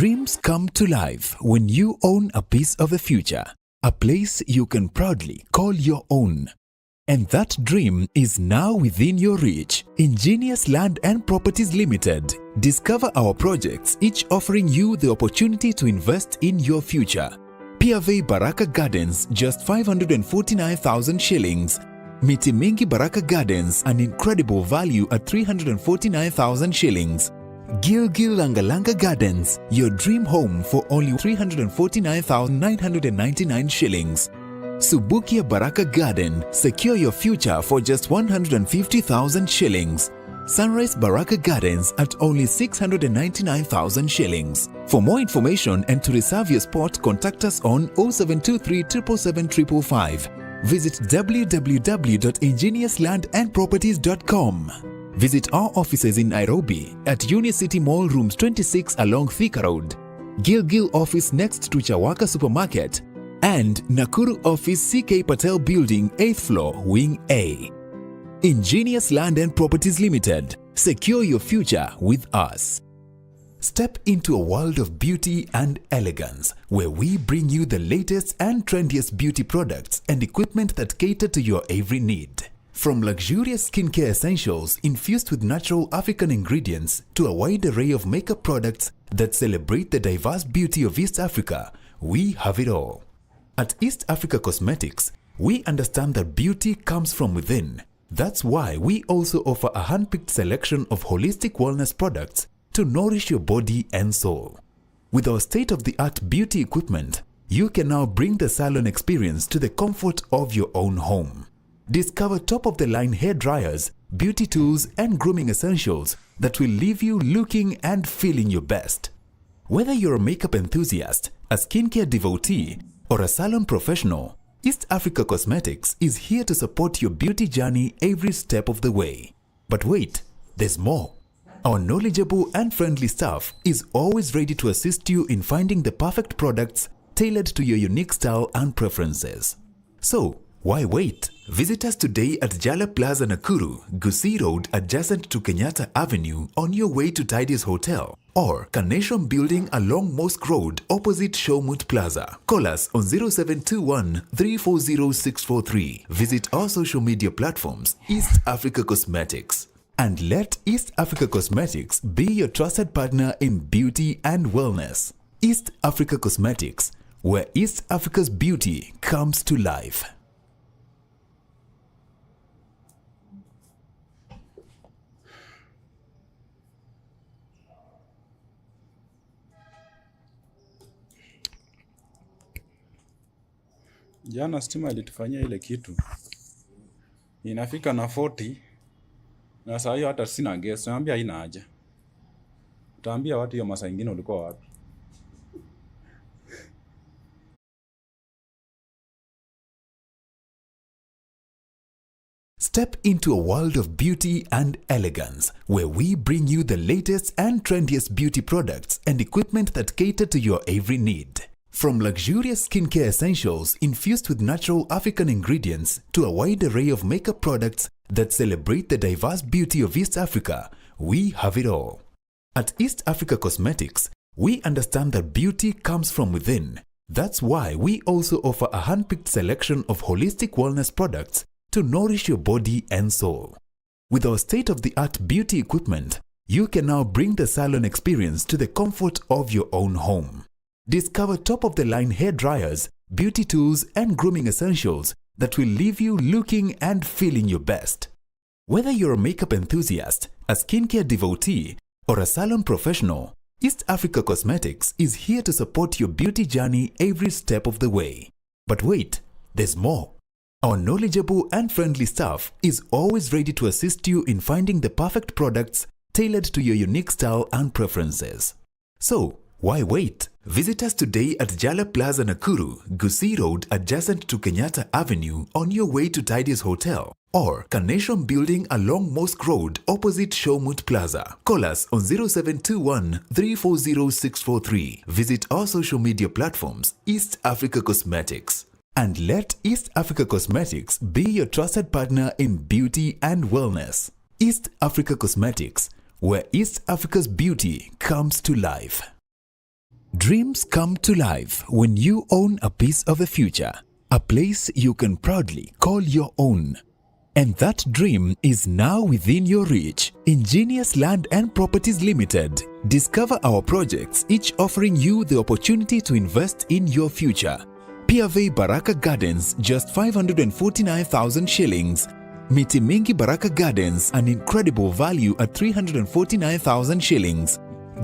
Dreams come to life when you own a piece of the future, a place you can proudly call your own. And that dream is now within your reach. Ingenious Land and Properties Limited. Discover our projects, each offering you the opportunity to invest in your future. Piave Baraka Gardens, just 549,000 shillings. Miti Mingi Baraka Gardens, an incredible value at 349,000 shillings. Gilgil Langalanga Gardens, your dream home for only 349,999 shillings. Subukia Baraka Garden, secure your future for just 150,000 shillings. Sunrise Baraka Gardens at only 699,000 shillings. For more information and to reserve your spot, contact us on 0723 777 555. Visit www.ingeniouslandandproperties.com. Visit our offices in Nairobi at Unicity Mall Rooms 26 along Thika Road, Gilgil office next to Chawaka Supermarket, and Nakuru office CK Patel Building 8th floor Wing A. Ingenious Land and Properties Limited. Secure your future with us. Step into a world of beauty and elegance where we bring you the latest and trendiest beauty products and equipment that cater to your every need. From luxurious skincare essentials infused with natural African ingredients to a wide array of makeup products that celebrate the diverse beauty of East Africa, we have it all. At East Africa Cosmetics, we understand that beauty comes from within. That's why we also offer a hand-picked selection of holistic wellness products to nourish your body and soul. With our state-of-the-art beauty equipment, you can now bring the salon experience to the comfort of your own home. Discover top-of-the-line hair dryers, beauty tools, and grooming essentials that will leave you looking and feeling your best. Whether you're a makeup enthusiast, a skincare devotee, or a salon professional, East Africa Cosmetics is here to support your beauty journey every step of the way. But wait, there's more. Our knowledgeable and friendly staff is always ready to assist you in finding the perfect products tailored to your unique style and preferences. So, why wait? Visit us today at Jala Plaza Nakuru, Gusii Road adjacent to Kenyatta Avenue on your way to Tidy's Hotel, or Carnation Building along Mosque Road opposite Showmut Plaza. Call us on 0721 340 643. Visit our social media platforms, East Africa Cosmetics. And let East Africa Cosmetics be your trusted partner in beauty and wellness. East Africa Cosmetics, where East Africa's beauty comes to life. Jana stima ilitufanyia ile kitu. Inafika na 40 na saa hiyo hata sina guess. Naambia haina haja. Utaambia watu hiyo masaa ingine ulikuwa wapi? Step into a world of beauty and elegance where we bring you the latest and trendiest beauty products and equipment that cater to your every need. From luxurious skincare essentials infused with natural African ingredients to a wide array of makeup products that celebrate the diverse beauty of East Africa, we have it all. At East Africa Cosmetics, we understand that beauty comes from within. That's why we also offer a hand-picked selection of holistic wellness products to nourish your body and soul. With our state-of-the-art beauty equipment, you can now bring the salon experience to the comfort of your own home. Discover top-of-the-line hair dryers, beauty tools, and grooming essentials that will leave you looking and feeling your best. Whether you're a makeup enthusiast, a skincare devotee, or a salon professional, East Africa Cosmetics is here to support your beauty journey every step of the way. But wait, there's more. Our knowledgeable and friendly staff is always ready to assist you in finding the perfect products tailored to your unique style and preferences. So, why wait? Visit us today at Jala Plaza Nakuru, Gusii Road adjacent to Kenyatta Avenue on your way to Tidy's Hotel, or Carnation Building along Mosque Road opposite Showmut Plaza. Call us on 0721 340 643. Visit our social media platforms, East Africa Cosmetics. And let East Africa Cosmetics be your trusted partner in beauty and wellness. East Africa Cosmetics, where East Africa's beauty comes to life. Dreams come to life when you own a piece of the future, a place you can proudly call your own. And that dream is now within your reach. Ingenious Land and Properties Limited. Discover our projects, each offering you the opportunity to invest in your future. Piave Baraka Gardens, just 549,000 shillings. Miti Mingi Baraka Gardens, an incredible value at 349,000 shillings.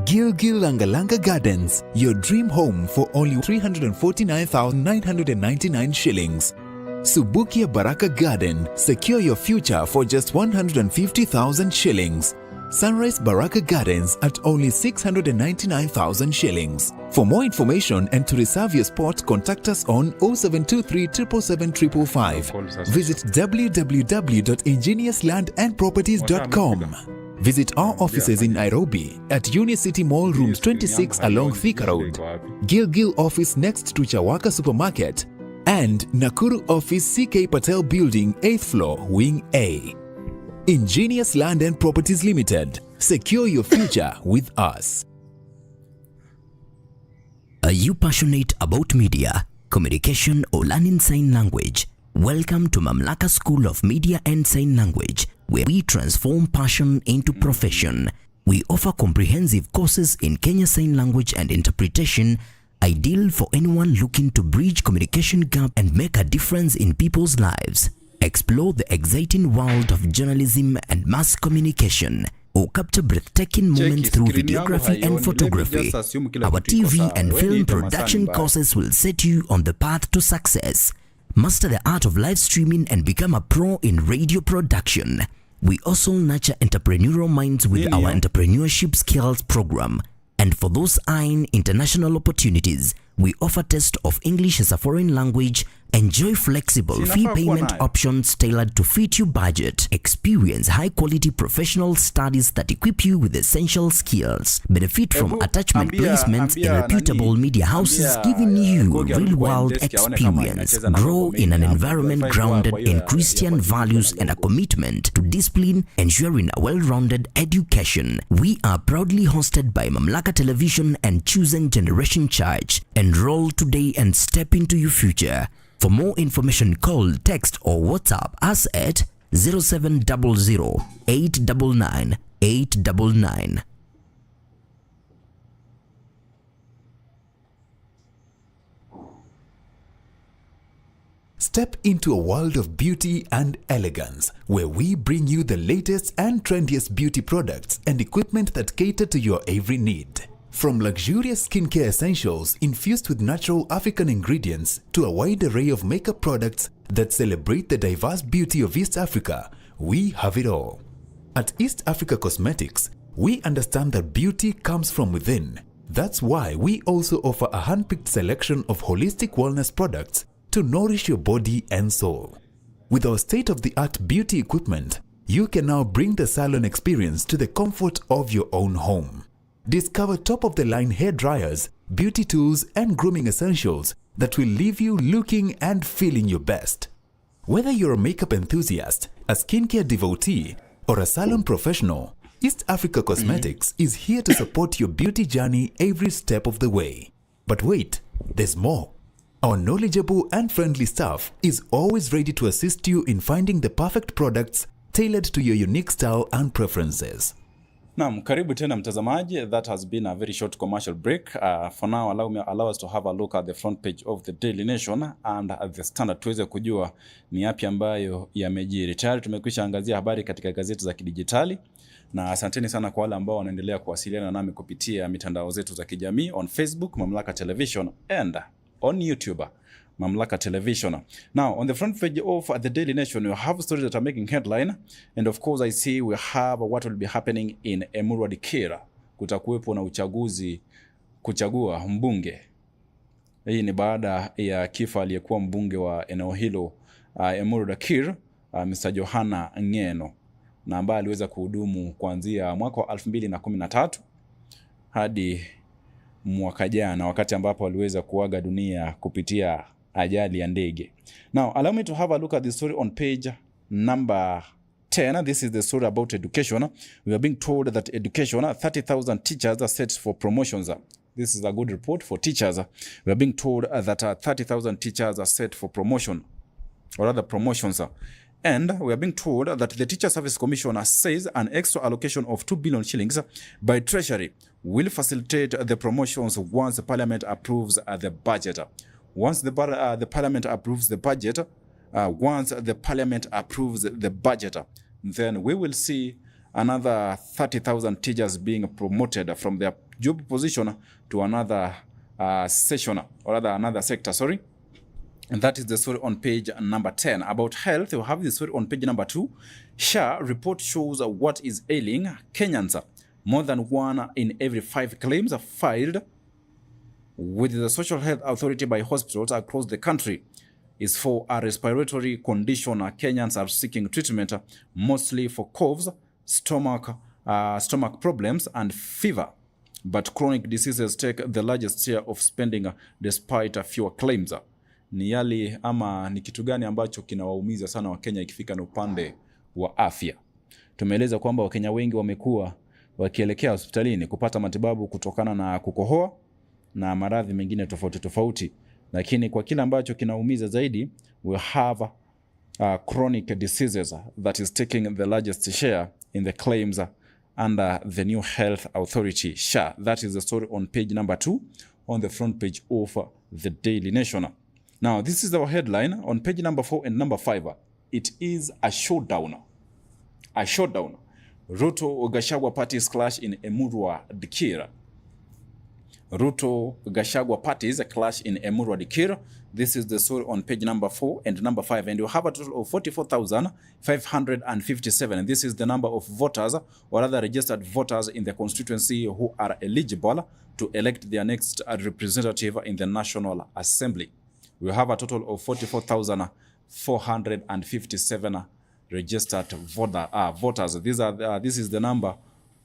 Gilgil Langalanga Gardens, your dream home for only 349,999 shillings. Subukia Baraka Garden, secure your future for just 150,000 shillings. Sunrise Baraka Gardens at only 699,000 shillings. For more information and to reserve your spot, contact us on 0723 777 555. Visit www.ingeniouslandandproperties.com. Visit our offices in Nairobi at Union City Mall Rooms 26 along Thika Road, Gilgil office next to Chawaka Supermarket, and Nakuru office CK Patel Building 8th floor Wing A. Ingenious Land and Properties Limited. Secure your future with us. Are you passionate about media, communication or learning sign language? Welcome to Mamlaka School of Media and Sign Language, where we transform passion into profession. We offer comprehensive courses in Kenya Sign Language and Interpretation, ideal for anyone looking to bridge communication gap and make a difference in people's lives. Explore the exciting world of journalism and mass communication, or capture breathtaking moments through videography and photography. Our TV and film production courses will set you on the path to success. Master the art of live streaming and become a pro in radio production. We also nurture entrepreneurial minds with our entrepreneurship skills program. And for those eyeing international opportunities, we offer test of English as a foreign language. Enjoy flexible fee payment options tailored to fit your budget. Experience high-quality professional studies that equip you with essential skills. Benefit from attachment placements in reputable media houses, giving you real-world experience. Grow in an environment grounded in Christian values and a commitment to discipline, ensuring a well-rounded education. We are proudly hosted by Mamlaka Television and Chosen Generation Church. Enroll today and step into your future. For more information, call, text or WhatsApp us at 0700 899 899. Step into a world of beauty and elegance, where we bring you the latest and trendiest beauty products and equipment that cater to your every need. From luxurious skincare essentials infused with natural African ingredients to a wide array of makeup products that celebrate the diverse beauty of East Africa, we have it all. At East Africa Cosmetics, we understand that beauty comes from within. That's why we also offer a hand-picked selection of holistic wellness products to nourish your body and soul. With our state-of-the-art beauty equipment, you can now bring the salon experience to the comfort of your own home. Discover top-of-the-line hair dryers, beauty tools, and grooming essentials that will leave you looking and feeling your best. Whether you're a makeup enthusiast, a skincare devotee, or a salon professional, East Africa Cosmetics is here to support your beauty journey every step of the way. But wait, there's more. Our knowledgeable and friendly staff is always ready to assist you in finding the perfect products tailored to your unique style and preferences. Naam, karibu tena mtazamaji. That has been a very short commercial break. For now, allow us to have a look at the front page of the Daily Nation and at the Standard tuweze kujua ni yapi ambayo yamejiri. Tayari tumekwisha angazia habari katika gazeti za kidijitali, na asanteni sana kwa wale ambao wanaendelea kuwasiliana nami kupitia mitandao zetu za kijamii on Facebook, Mamlaka Television, and on YouTube, Mamlaka Television. Now, on the front page of the Daily Nation, you have stories that are making headline. And of course, I see we have what will be happening in Emurua Dikira. Kutakuwepo na uchaguzi kuchagua mbunge. Hii ni baada ya kifo aliyekuwa mbunge wa eneo hilo Emurua Dikira, Mr. Johana Ngeno, na ambaye aliweza kuhudumu kuanzia mwaka wa 2013 hadi mwaka jana, wakati ambapo aliweza kuaga dunia kupitia ajali ya ndege. Now, allow me to have a look at the story on page number 10. This is the story about education. We are being told that education, 30,000 teachers are set for promotions. This is a good report for teachers. We are being told that 30,000 teachers are set for promotion, or rather promotions. And we are being told that the Teacher Service Commission says an extra allocation of 2 billion shillings by Treasury will facilitate the promotions once the Parliament approves the budget. Once the Parliament approves the budget, then we will see another 30,000 teachers being promoted from their job position to another session, or rather another sector, sorry. And that is the story on page number 10. About health, we have the story on page number 2. SHA report shows what is ailing Kenyans. More than 1 in every 5 claims are filed with the Social Health Authority by hospitals across the country is for a respiratory condition. Kenyans are seeking treatment, mostly for coughs, stomach problems, and fever. But chronic diseases take the largest share of spending despite fewer claims. Ni yali ama ni kitu gani ambacho kinawaumiza sana Wakenya ikifika na upande wa afya? Tumeeleza kwamba Wakenya wengi wamekuwa wakielekea hospitalini kupata matibabu kutokana na kukohoa na maradhi mengine tofauti. Lakini kwa kile ambacho kinaumiza zaidi, we have chronic diseases that is taking the largest share in the claims under the new health authority, SHA. That is the story on page number 2 on the front page of the Daily Nation. Now, this is our headline on page number 4 and number 5. It is a showdown. A showdown. Ruto Gachagua parties clash in Emurua Dikir. Ruto Gachagua parties clash in Emurua Dikir. This is the story on page number 4 and number 5. And you have a total of 44,557. And this is the number of voters, or rather registered voters in the constituency who are eligible to elect their next representative in the National Assembly. We have a total of 44,457 registered voters. This is the number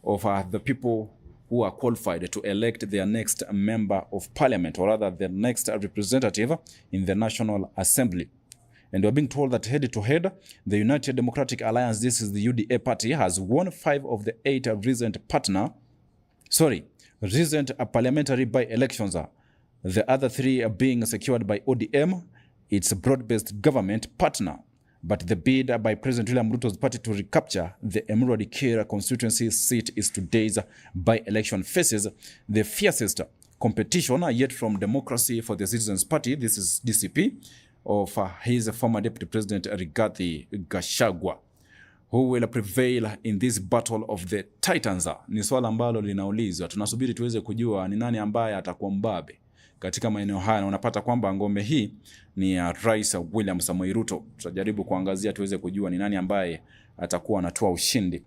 of the people who are qualified to elect their next member of parliament, or rather the next representative in the National Assembly. And we're being told that head-to-head, the United Democratic Alliance, this is the UDA party, has won 5 of the 8 recent parliamentary by-elections. The other 3 are being secured by ODM, its broad-based government partner. But the bid by President William Ruto's party to recapture the Emurua Dikir constituency seat is today's by-election faces the fiercest competition yet from Democracy for the Citizens Party, this is DCP, of his former Deputy President Rigathi Gachagua. Who will prevail in this battle of the titans? Ni swala ambalo linaulizwa. Tunasubiri tuweze kujua ni nani ambaye atakuwa mbabe katika maeneo haya, na unapata kwamba ngome hii ni Rais William Samoei Ruto. Tutajaribu kuangazia tuweze kujua ni nani ambaye atakuwa anatoa ushindi.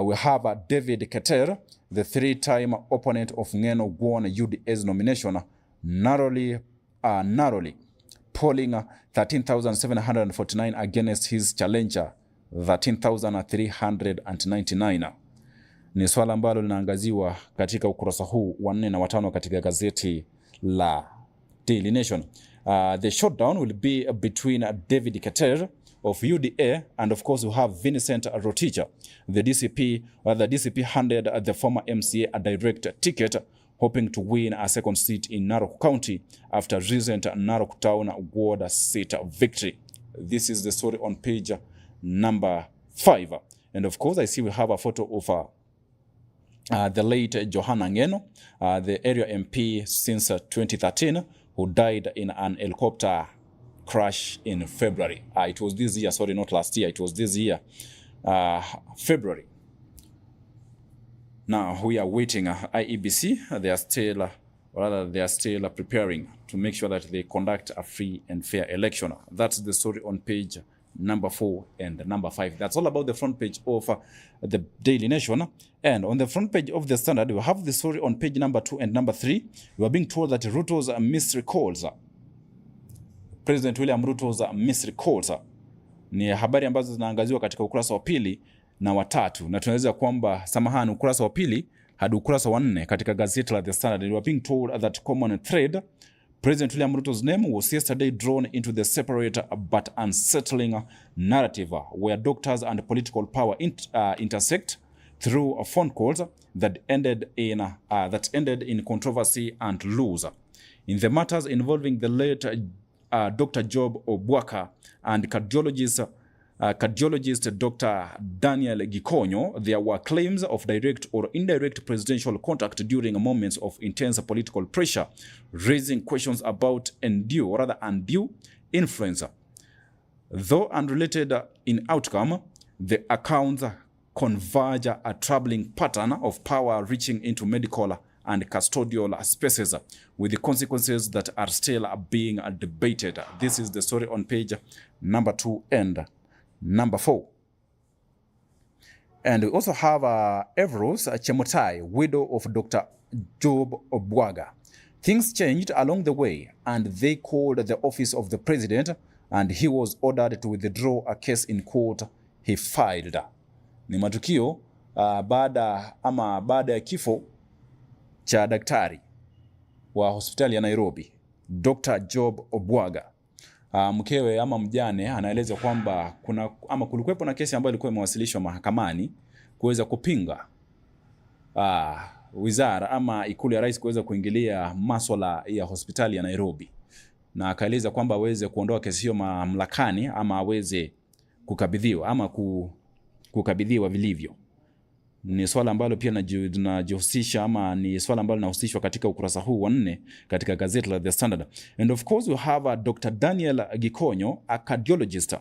We have David Keter, the 3-time opponent of Ngeno, won UDA's nomination narrowly polling 13,749 against his challenger 13,399. Ni swala ambalo linaangaziwa katika ukurasa huu wa 4 na 5 katika gazeti la Daily Nation. The showdown will be between David Keter of UDA and of course we have Vincent Rotich. The DCP handed the former MCA a direct ticket, hoping to win a second seat in Narok County after recent Narok Town ward seat victory. This is the story on page number 5. And of course I see we have a photo of the late Johanna Ngeno, the area MP since 2013, who died in an helicopter crash in February. It was this year, sorry, not last year. It was this year, February. Now we are waiting. IEBC, they are still preparing to make sure that they conduct a free and fair election. That's the story on page number 4 and number 5. That's all about the front page of the Daily Nation. And on the front page of the Standard, we have the story on page number 2 and number 3. We are being told that Ruto's mystery calls, President William Ruto's mystery calls, ni habari ambazo zinaangaziwa katika ukurasa wa 2 na wa 3, na tunaweza kwamba samahani, ukurasa wa 2 hadi ukurasa wa 4 katika gazeti la The Standard. We are being told that common thread, President William Ruto's name was yesterday drawn into the separate but unsettling narrative where doctors and political power intersect through phone calls that ended in controversy and loss. In the matters involving the late Dr. Job Obwaka and cardiologist Dr. Daniel Gikonyo, there were claims of direct or indirect presidential contact during moments of intense political pressure, raising questions about undue influence. Though unrelated in outcome, the accounts converge a troubling pattern of power reaching into medical and custodial spaces, with the consequences that are still being debated. This is the story on page number 2 and number 4. And we also have Evros Chemutai, widow of Dr. Job Obwaga. Things changed along the way, and they called the office of the president, and he was ordered to withdraw a case in court he filed. Ni matukio baada ya kifo cha daktari wa hospitali ya Nairobi, Dr. Job Obwaga. Mkewe ama mjane anaeleza kwamba kulikuwepo na kesi ambayo ilikuwa imewasilishwa mahakamani kuweza kupinga wizara ama ikulu ya rais kuweza kuingilia masuala ya hospitali ya Nairobi, na akaeleza kwamba aweze kuondoa kesi hiyo mamlakani ama aweze kukabidhiwa ama kukabidhiwa vilivyo. Ni swala ambalo pia najihusisha ama ni swala ambalo linahusishwa katika ukurasa huu wa 4 katika gazeti la The Standard. And of course we have Dr. Daniel Gikonyo, a cardiologist.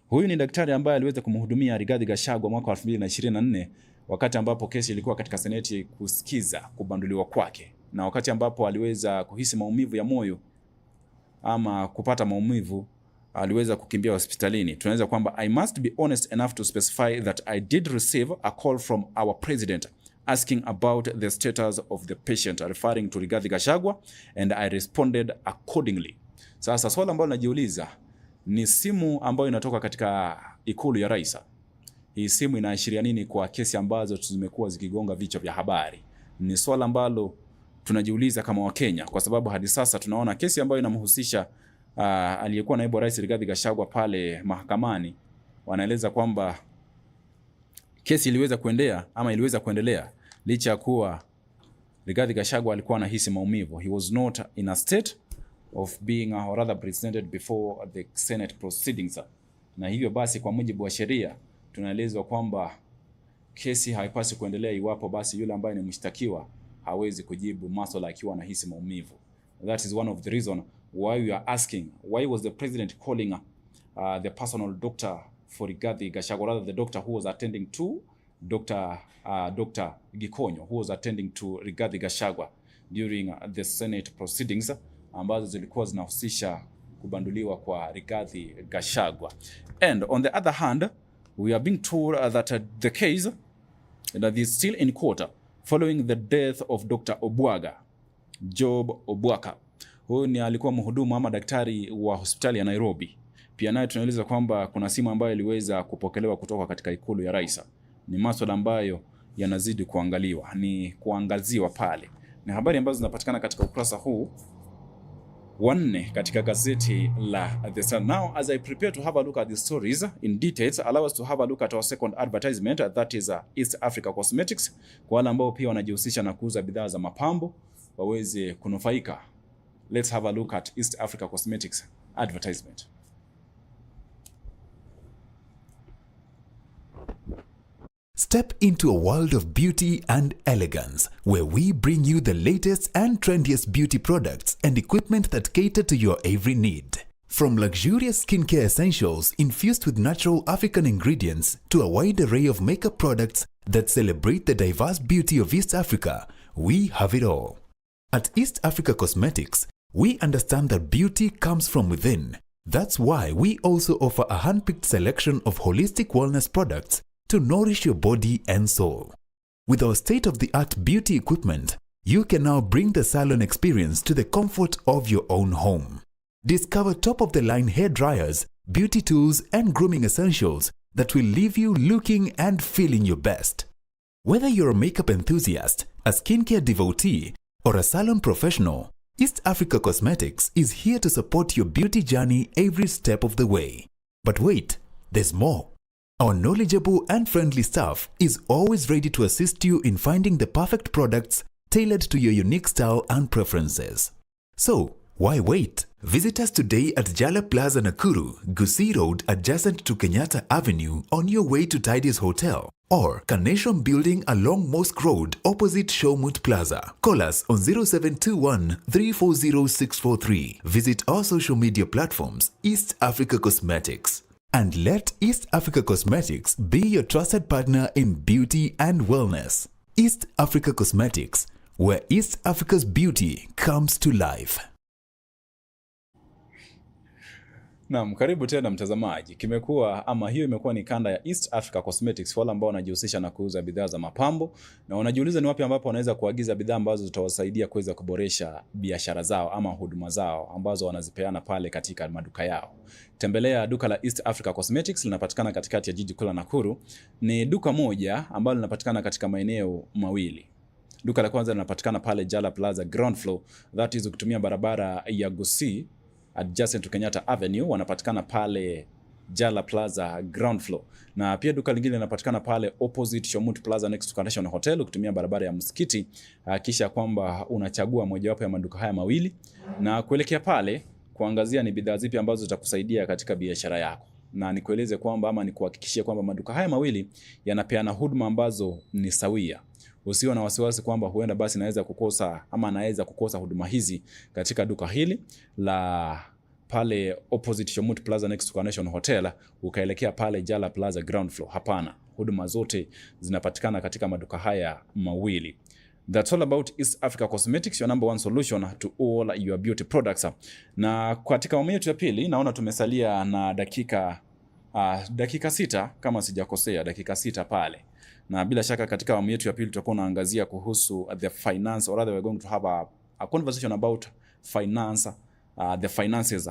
Huyu ni daktari ambaye aliweza kumhudumia Rigathi Gachagua mwaka 2024 wakati ambapo kesi ilikuwa katika seneti kusikiza kubanduliwa kwake, na wakati ambapo aliweza kuhisi maumivu ya moyo ama kupata maumivu aliweza kukimbia hospitalini. Tunaweza kwamba I must be honest enough to specify that I did receive a call from our president asking about the status of the patient, referring to Rigathi Gachagua, and I responded accordingly. Sasa swala ambalo najiuliza ni simu ambayo inatoka katika ikulu ya rais. Hii simu inaashiria nini kwa kesi ambazo zimekuwa zikigonga vichwa vya habari? Ni swala ambalo tunajiuliza kama Wakenya, kwa sababu hadi sasa tunaona kesi ambayo inamhusisha aliyekuwa naibu rais Rigathi Gachagua pale mahakamani. Wanaeleza kwamba kesi iliweza kuendelea licha ya kuwa Rigathi Gachagua alikuwa anahisi maumivu. He was not in a state of being or rather presented before the Senate proceedings. Na hivyo basi kwa mujibu wa sheria tunaelezwa kwamba kesi haipaswi kuendelea iwapo basi yule ambaye ni mshtakiwa hawezi kujibu masuala akiwa anahisi maumivu. That is one of the reason why we are asking, why was the president calling the personal doctor for Rigathi Gachagua, rather the doctor who was attending to Dr. Gikonyo, who was attending to Rigathi Gachagua during the Senate proceedings ambazo zilikuwa zinahusisha kubanduliwa kwa Rigathi Gachagua. And on the other hand, we are being told that the case that is still in court following the death of Dr. Job Obwaka. Huyu ni alikuwa mhudumu ama daktari wa hospitali ya Nairobi. Pia naye tunaeleza kwamba kuna simu ambayo iliweza kupokelewa kutoka katika ikulu ya rais. Ni masuala ambayo yanazidi kuangaziwa pale. Ni habari ambazo zinapatikana katika ukurasa huu wa 4 katika gazeti la The Sun. Now, as I prepare to have a look at the stories in details, allow us to have a look at our second advertisement, that is East Africa Cosmetics. Kwa wale ambao pia wanajihusisha na kuuza bidhaa za mapambo waweze kunufaika. Let's have a look at East Africa Cosmetics advertisement. Step into a world of beauty and elegance, where we bring you the latest and trendiest beauty products and equipment that cater to your every need. From luxurious skincare essentials infused with natural African ingredients to a wide array of makeup products that celebrate the diverse beauty of East Africa, we have it all. At East Africa Cosmetics, we understand that beauty comes from within. That's why we also offer a hand-picked selection of holistic wellness products to nourish your body and soul. With our state-of-the-art beauty equipment, you can now bring the salon experience to the comfort of your own home. Discover top-of-the-line hair dryers, beauty tools, and grooming essentials that will leave you looking and feeling your best. Whether you're a makeup enthusiast, a skincare devotee, or a salon professional, East Africa Cosmetics is here to support your beauty journey every step of the way. But wait, there's more. Our knowledgeable and friendly staff is always ready to assist you in finding the perfect products tailored to your unique style and preferences. So, why wait? Visit us today at Jala Plaza Nakuru, Gusii Road adjacent to Kenyatta Avenue on your way to Tidy's Hotel, or Carnation Building along Mosque Road opposite Showmut Plaza. Call us on 0721 340 643. Visit our social media platforms, East Africa Cosmetics. And let East Africa Cosmetics be your trusted partner in beauty and wellness. East Africa Cosmetics, where East Africa's beauty comes to life. Naam, karibu tena mtazamaji. Hiyo imekuwa ni kanda ya East Africa Cosmetics, wale ambao wanajihusisha na kuuza bidhaa za mapambo na wanajiuliza ni wapi ambapo wanaweza kuagiza bidhaa ambazo zitawasaidia kuweza kuboresha biashara zao ama huduma zao ambazo wanazipeana pale katika maduka yao. Tembelea duka la East Africa Cosmetics, linapatikana katikati ya jiji kuu la Nakuru. Ni duka moja ambalo linapatikana katika maeneo mawili. Duka la kwanza linapatikana pale Jala Plaza ground floor, that is ukitumia barabara ya Gusii adjacent to Kenyatta Avenue, wanapatikana pale Jala Plaza ground floor. Na pia duka lingine linapatikana pale opposite Showmut Plaza next to Carnation Hotel ukitumia barabara ya Msikiti. Kisha kwamba unachagua mojawapo ya maduka haya mawili na kuelekea pale kuangazia ni bidhaa zipi ambazo zitakusaidia katika biashara yako. Na nikueleze kwamba ama nikuhakikishie kwamba maduka haya mawili yanapeana huduma ambazo ni sawia. Usiwe na wasiwasi kwamba huenda basi naweza kukosa huduma hizi katika duka hili la pale opposite Showmut Plaza next to Carnation Hotel ukaelekea pale Jala Plaza ground floor. Hapana, huduma zote zinapatikana katika maduka haya mawili. That's all about East Africa Cosmetics, your number one solution to all your beauty products. Na katika awamu yetu ya pili naona tumesalia na dakika 6 kama sijakosea, dakika 6 pale. Na bila shaka katika awamu yetu ya pili tutakuwa tunaangazia kuhusu the finance, or rather we're going to have a conversation about finance, the finances.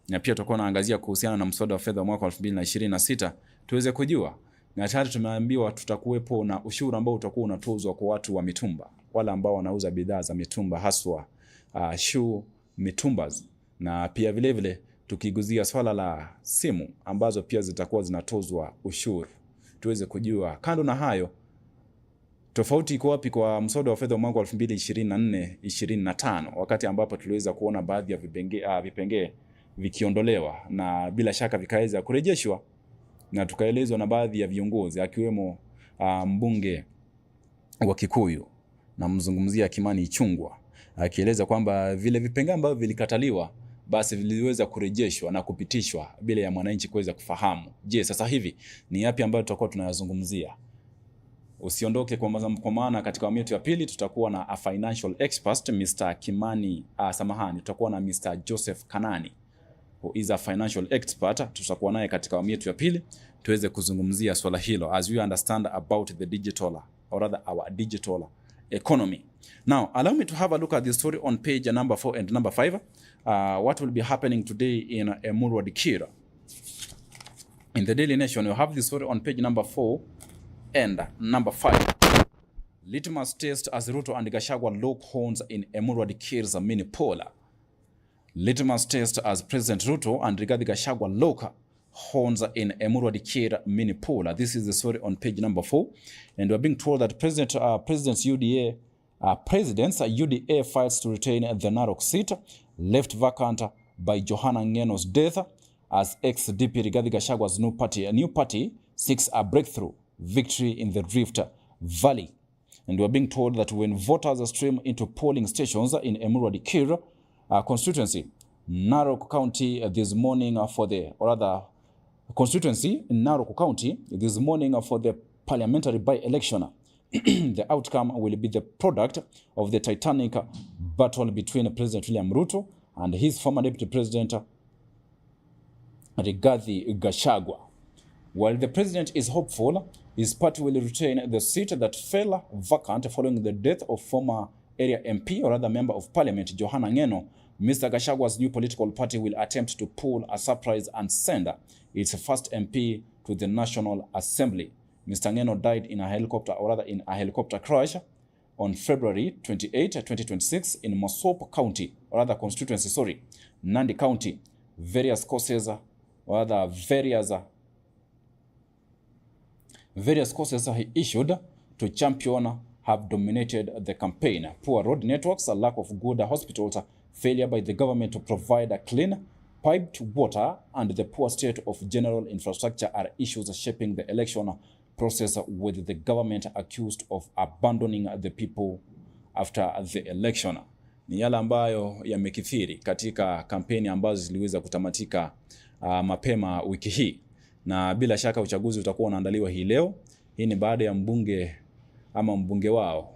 Na pia tutakuwa tunaangazia kuhusiana na mswada wa fedha wa mwaka 2026 tuweze kujua. Na tayari tumeambiwa tutakuwepo na ushuru ambao utakuwa unatozwa kwa watu wa mitumba, wale ambao wanauza bidhaa za mitumba, haswa shoe mitumbas. Na pia vile vile tukiguzia swala la simu ambazo pia zitakuwa zinatozwa ushuru, tuweze kujua. Kando na hayo, tofauti iko wapi kwa mswada wa fedha wa mwaka 2024-25 wakati ambapo tuliweza kuona baadhi ya vipengee vikiondolewa na bila shaka vikaweza kurejeshwa, na tukaelezwa na baadhi ya viongozi akiwemo mbunge wa Kikuyu na mzungumzia Kimani Ichung'wah, akieleza kwamba vile vipengee ambavyo vilikataliwa basi viliweza kurejeshwa na kupitishwa bila ya mwananchi kuweza kufahamu. Je, sasa hivi ni yapi ambayo tutakuwa tunayazungumzia? Usiondoke kwa maana katika awamu yetu ya pili tutakuwa na a financial expert Mr. Kimani tutakuwa na Mr. Joseph Kanani who is a financial expert. Tutakuwa naye katika awamu yetu ya pili tuweze kuzungumzia swala hilo as we understand about the digital, or rather our digital economy. Now, allow me to have a look at the story on page number 4 and number 5. What will be happening today in Emurua Dikira? In the Daily Nation, you have the story on page number 4 and number 5. Litmus test as Ruto and Gachagua lock horns in Emurua Dikira's mini polar. Litmus test as President Ruto and Rigathi Gachagua lock horns in Emurua Dikira mini polar. This is the story on page number 4, and we're being told that President's UDA fights to retain the Narok seat left vacant by Johana Ng'eno's death as ex-DP Rigathi Gachagua's new party seeks a breakthrough victory in the Rift Valley. And we're being told that when voters stream into polling stations in Emurua Dikira constituency, Narok County this morning for the parliamentary by-election, the outcome will be the product of the titanic battle between President William Ruto and his former Deputy President Rigathi Gachagua. While the president is hopeful his party will retain the seat that fell vacant following the death of former area MP, or other member of parliament, Johana Ng'eno, Mr. Gachagua's new political party will attempt to pull a surprise and send its first MP to the National Assembly. Mr. Ng'eno died in a helicopter crash on February 28, 2026 in Mosop County, or other constituency, Nandi County. Various causes, or other various Various courses he issued to champion have dominated the campaign. Poor road networks, a lack of good hospitals, failure by the government to provide a clean piped water, and the poor state of general infrastructure are issues shaping the election process, with the government accused of abandoning the people after the election. Ni yale ambayo yamekithiri katika kampeni ambazo ziliweza kutamatika mapema wiki hii, na bila shaka uchaguzi utakuwa unaandaliwa hii leo. Hii ni baada ya mbunge wao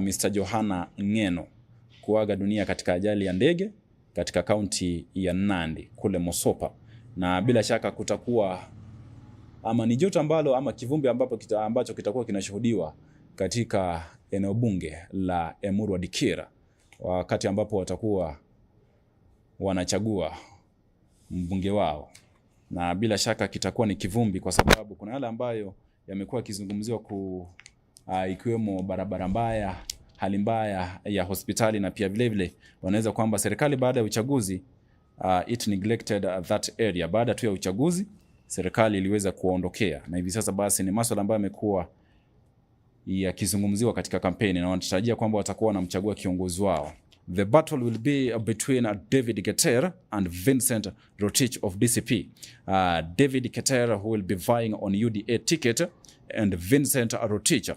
Mr. Johana Ngeno kuaga dunia katika ajali ya ndege katika kaunti ya Nandi kule Mosopa, na bila shaka kutakuwa ni joto ambalo kivumbi ambacho kitakuwa kinashuhudiwa katika eneo bunge la Emuru wa Dikira wakati ambapo watakuwa wanachagua mbunge wao, na bila shaka kitakuwa ni kivumbi kwa sababu kuna yale ambayo yamekuwa kizungumziwa ikiwemo barabara mbaya, hali mbaya ya hospitali, na pia vile wanaweza kwamba serikali baada ya uchaguzi it neglected that area. Baada tu ya uchaguzi serikali iliweza kuondokea, na hivi sasa basi ni masuala ambayo yamekuwa yakizungumziwa katika kampeni, na wanatarajia kwamba watakuwa wanamchagua kiongozi wao. The battle will be between David Keter and Vincent Rotich of DCP. David Keter, who will be vying on UDA ticket, and Vincent Rotich,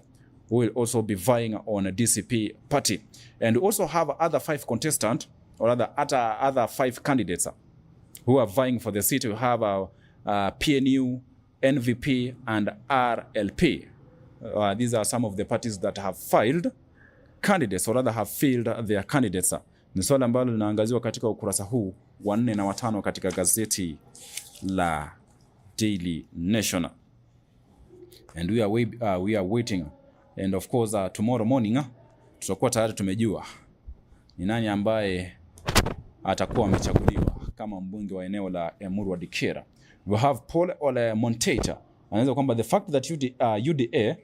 who will also be vying on a DCP party. And we also have other 5 contestants, or other 5 candidates who are vying for the seat. We have PNU, NVP, and RLP. These are some of the parties that have filed candidates, or rather have filled their candidates. Ni swala ambalo linaangaziwa katika ukurasa huu wa 4 na 5 katika gazeti la Daily Nation. And we are waiting, and of course tomorrow morning tutakuwa tayari tumejua ni nani ambaye atakuwa amechaguliwa kama mbunge wa eneo la Emuru wa Dikira. We have Paul Ole Monteita. Anaweza kwamba the fact that UDA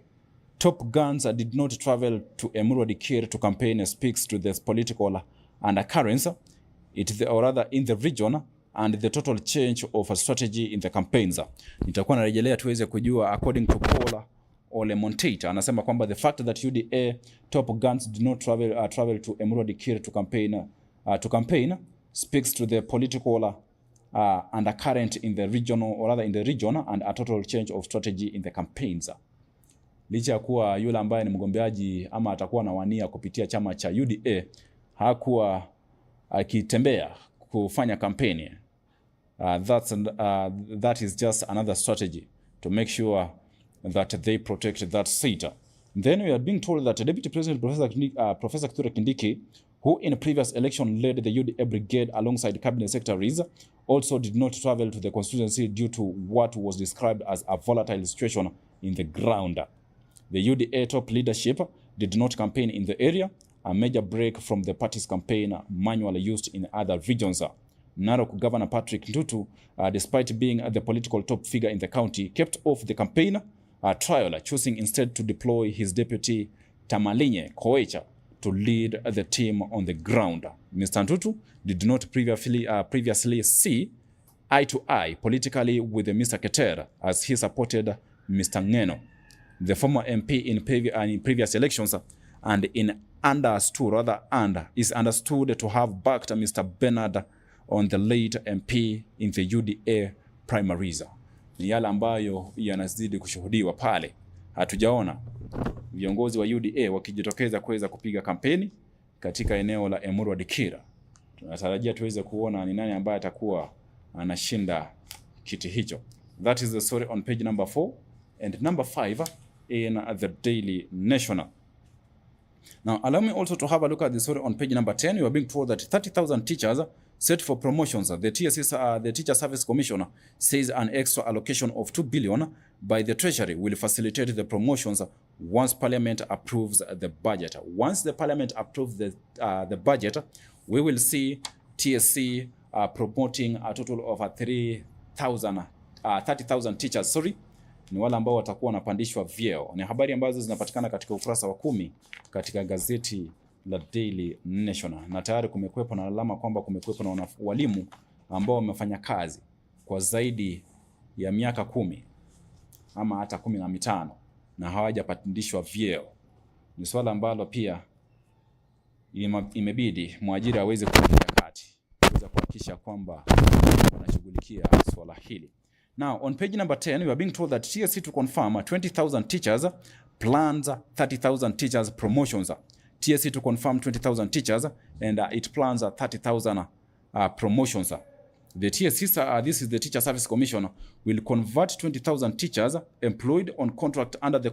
top guns did not travel to Emuru wa Dikira to campaign speaks to this political undercurrents, or rather in the region, and the total change of a strategy in the campaigns. Nitakuwa narejelea tuweze kujua. According to Paul Ole Monteita, anasema kwamba the fact that UDA top guns did not travel to Emuru wa Dikira to campaign speaks to the political undercurrent in the region, or rather in the region, and a total change of strategy in the campaigns. Licha ya kuwa yule ambaye ni mgombeaji ama atakuwa anawania kupitia chama cha UDA hakuwa akitembea kufanya kampeni, that is just another strategy to make sure that they protect that seat. Then we are being told that Deputy President Professor Kithure Kindiki, who in a previous election led the UDA brigade alongside cabinet secretaries, also did not travel to the constituency due to what was described as a volatile situation in the ground. The UDA top leadership did not campaign in the area, a major break from the party's campaign manual used in other regions. Narok Governor Patrick Ntutu, despite being the political top figure in the county, kept off the campaign trial, choosing instead to deploy his deputy Tamalinye Koecha to lead the team on the ground. Mr. Ntutu did not previously see eye to eye politically with Mr. Keter, as he supported Mr. Ngeno, the former MP in previous elections, and is understood to have backed Mr. Bernard on the late MP in the UDA primaries. Ni yale ambayo yanazidi kushuhudiwa pale. Hatujaona viongozi wa UDA wakijitokeza kuweza kupiga kampeni katika eneo la Emuru wa Dikira. Tunatarajia tuweze kuona ni nani ambaye atakuwa anashinda kiti hicho. That is the story on page number 4 and number 5 in the Daily Nation. Now, allow me also to have a look at the story on page number 10. You are being told that 30,000 teachers set for promotions. The Teacher Service Commission says an extra allocation of 2 billion by the Treasury will facilitate the promotions once Parliament approves the budget. Once the Parliament approves the budget, we will see TSC promoting a total of 30,000 teachers. Ni wale ambao watakuwa wanapandishwa vyeo. Ni habari ambazo zinapatikana katika ukurasa wa 10 katika gazeti la Daily Nation. Na tayari kumekuwepo na alama kwamba kumekuwepo na walimu ambao wamefanya kazi kwa zaidi ya miaka 10 ama hata 15 na hawajapandishwa vyeo. Ni swala ambalo pia imebidi mwajiri aweze kuingilia kati kuweza kuhakikisha kwamba wanashughulikia swala hili. Now, on page number 10, we are being told that TSC to confirm 20,000 teachers, plans 30,000 teachers promotions. TSC to confirm 20,000 teachers, and it plans 30,000 promotions. The TSC, this is the Teacher Service Commission, will convert 20,000 teachers employed on contract under the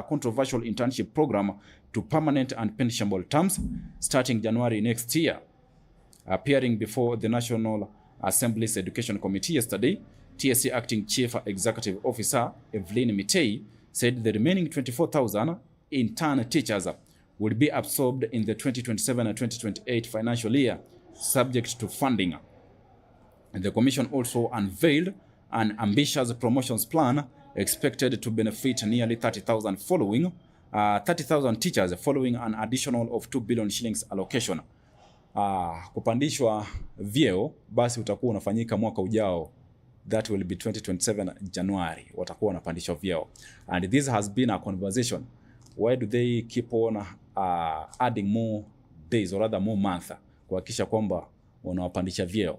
controversial internship program to permanent and pensionable terms starting January next year. Appearing before the National Assembly's Education Committee yesterday, TSC Acting Chief Executive Officer Evelyn Mitei said the remaining 24,000 intern teachers will be absorbed in the 2027-2028 financial year, subject to funding. The Commission also unveiled an ambitious promotions plan expected to benefit nearly 30,000 teachers following an additional of 2 billion shillings allocation. Kupandishwa vyeo basi utakuwa unafanyika mwaka ujao. That will be 2027 January. Watakuwa wanapandishwa vyeo. And this has been a conversation. Why do they keep on adding more days or rather more months kuhakikisha kwamba wanawapandisha vyeo?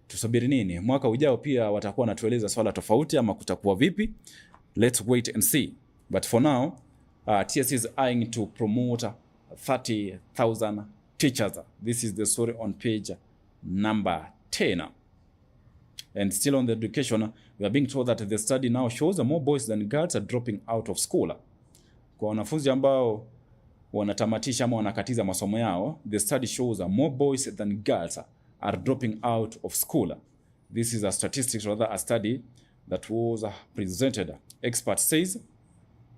Tusubiri nini? Mwaka ujao pia watakuwa wanatueleza swala tofauti ama kutakuwa vipi? Let's wait and see. But for now, TSC is eyeing to promote 30,000 teachers. This is the story on page number 10. And still on the education, we are being told that the study now shows more boys than girls are dropping out of school. Kwa wanafunzi ambao wanatamatisha ama wanakatiza masomo yao, the study shows more boys than girls are dropping out of school. This is a statistics, rather a study that was presented. Expert says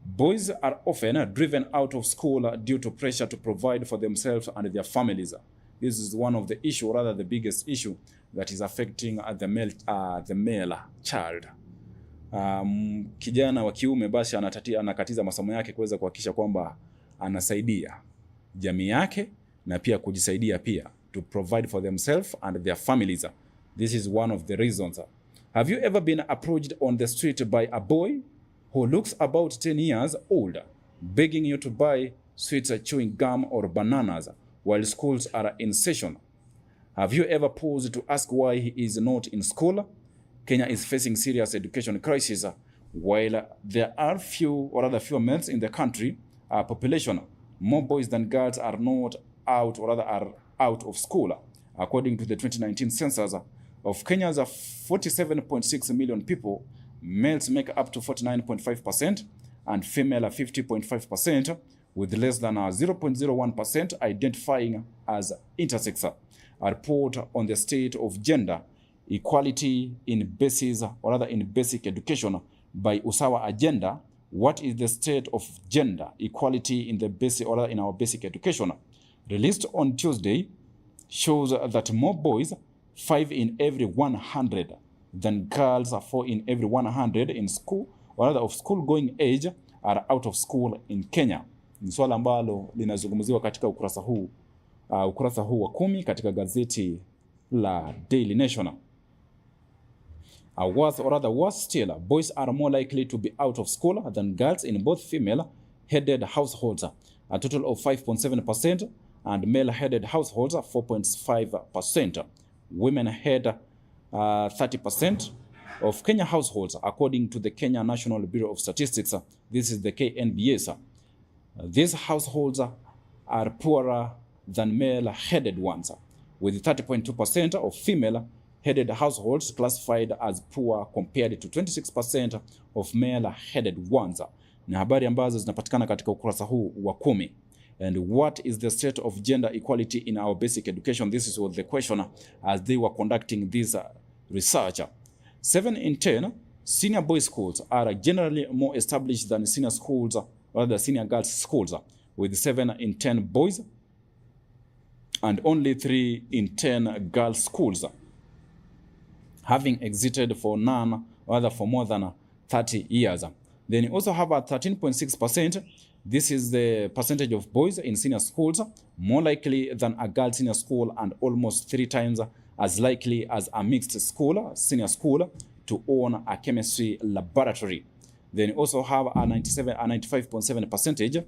boys are often driven out of school due to pressure to provide for themselves and their families. This is one of the issue, rather the biggest issue that is affecting the male child. Kijana wa kiume basi anakatiza masomo yake kuweza kuhakikisha kwamba anasaidia jamii yake na pia kujisaidia pia, to provide for themselves and their families. This is one of the reasons. Have you ever been approached on the street by a boy who looks about 10 years old, begging you to buy sweets, chewing gum or bananas while schools are in session? Have you ever paused to ask why he is not in school? Kenya is facing serious education crisis. While there are few males in the country population, more boys than girls are not out, or rather are out of school. According to the 2019 census of Kenya's 47.6 million people, males make up to 49.5% and female 50.5%, with less than 0.01% identifying as intersex. A report on the state of gender equality in basic education by Usawa Agenda, what is the state of gender equality in the basic, or in our basic education, released on Tuesday, shows that more boys, 5 in every 100, than girls, 4 in every 100 in school, or rather of school going age, are out of school in Kenya. Ni swala ambalo linazungumziwa katika ukurasa huu wa 10 katika gazeti la Daily Nation. Worse still, boys are more likely to be out of school than girls in both female-headed households, a total of 5.7%, and male-headed households 4.5%. Women head 30% of Kenya households, according to the Kenya National Bureau of Statistics. This is the KNBS. These households are poorer than male-headed ones, with 30.2% of female-headed households classified as poor compared to 26% of male-headed ones. Ni habari ambazo zinapatikana katika ukurasa huu wa 10. And what is the state of gender equality in our basic education? This was the question as they were conducting this research. 7 in 10 senior boys schools are generally more established than senior schools, or the senior girls schools, with 7 in 10 boys and only 3 in 10 girls schools having existed for more than 30 years. Then you also have a 13.6%. This is the percentage of boys in senior schools, more likely than a girls senior school and almost 3 times as likely as a mixed school, senior school, to own a chemistry laboratory. Then you also have a 95.7%.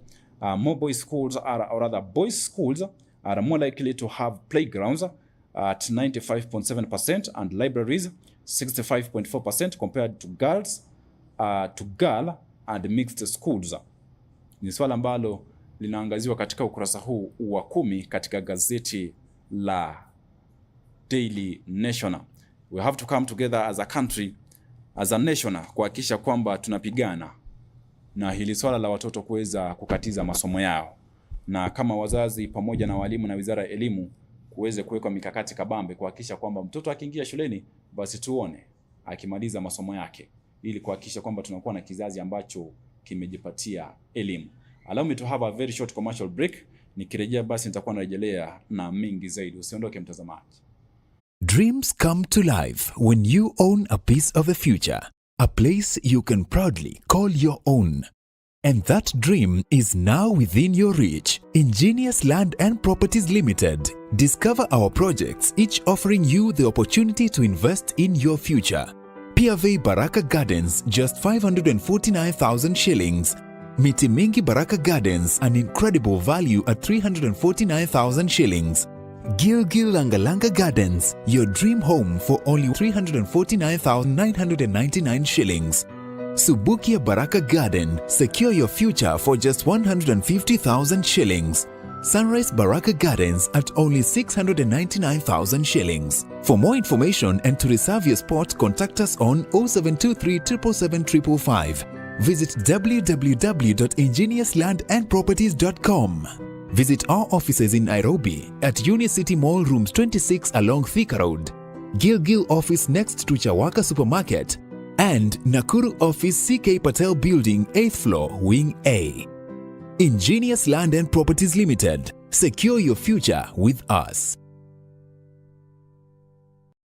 More boys schools or rather boys schools are more likely to have playgrounds at 95.7% and libraries 65.4% compared to girl and mixed schools. Ni swala ambalo linaangaziwa katika ukurasa huu wa 10 katika gazeti la Daily Nation. We have to come together as a country, as a nation, kuhakikisha kwamba tunapigana na hili swala la watoto kuweza kukatiza masomo yao, na kama wazazi pamoja na walimu na Wizara ya Elimu kuweze kuweka mikakati kabambe kuhakikisha kwamba mtoto akiingia shuleni basi tuone akimaliza masomo yake, ili kuhakikisha kwamba tunakuwa na kizazi ambacho kimejipatia elimu. Allow me to have a very short commercial break. Nikirejea basi nitakuwa narejelea na mingi zaidi. Usiondoke mtazamaji. Dreams come to life when you own a piece of the future, a place you can proudly call your own. And that dream is now within your reach. Ingenious Land and Properties Limited. Discover our projects, each offering you the opportunity to invest in your future. PRV Baraka Gardens, just 549,000 shillings. Miti Mingi Baraka Gardens, an incredible value at 349,000 shillings. Gilgil Langalanga Gardens, your dream home for only 349,999 shillings. Subukia Baraka Garden, secure your future for just 150,000 shillings. Sunrise Baraka Gardens at only 699,000 shillings. For more information and to reserve your spot, contact us on 0723 777 555. Visit www.ingeniouslandandproperties.com. Visit our offices in Nairobi at Unicity Mall Rooms 26 along Thika Road, Gilgil office next to Chawaka Supermarket, and Nakuru office CK Patel Building 8th floor Wing A. Ingenious Land and Properties Limited. Secure your future with us.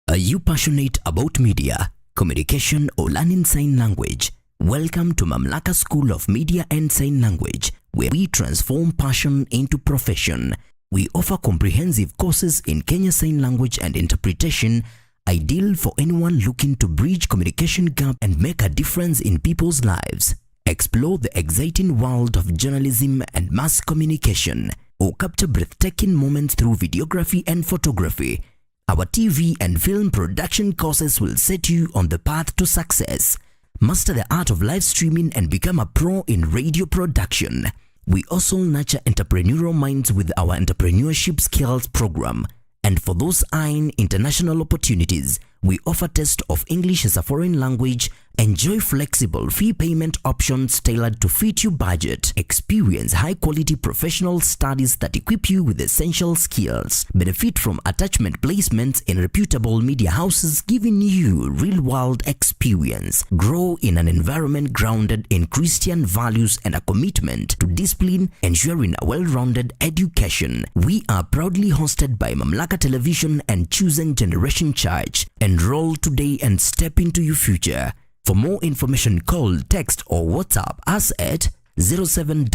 Are you passionate about media, communication or learning sign language? Welcome to Mamlaka School of Media and Sign Language, where we transform passion into profession. We offer comprehensive courses in Kenya Sign Language and Interpretation, ideal for anyone looking to bridge communication gap and make a difference in people's lives. Explore the exciting world of journalism and mass communication, or capture breathtaking moments through videography and photography. Our TV and film production courses will set you on the path to success. Master the art of live streaming and become a pro in radio production. We also nurture entrepreneurial minds with our entrepreneurship skills program. And for those eyeing international opportunities, we offer test of English as a foreign language. Enjoy flexible fee payment options tailored to fit your budget. Experience high-quality professional studies that equip you with essential skills. Benefit from attachment placements in reputable media houses, giving you real-world experience. Grow in an environment grounded in Christian values and a commitment to discipline, ensuring a well-rounded education. We are proudly hosted by Mamlaka Television and Chosen Generation Church. Enroll today and step into your future. For more information, call, text or WhatsApp us at 0700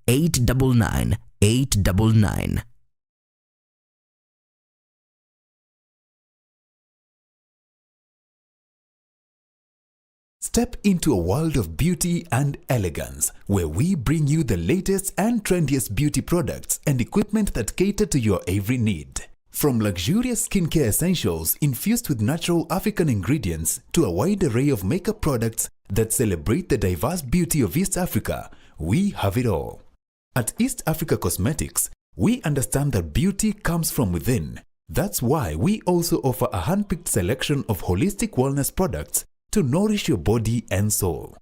899 899. Step into a world of beauty and elegance, where we bring you the latest and trendiest beauty products and equipment that cater to your every need. From luxurious skincare essentials infused with natural African ingredients to a wide array of makeup products that celebrate the diverse beauty of East Africa, we have it all. At East Africa Cosmetics, we understand that beauty comes from within. That's why we also offer a hand-picked selection of holistic wellness products to nourish your body and soul.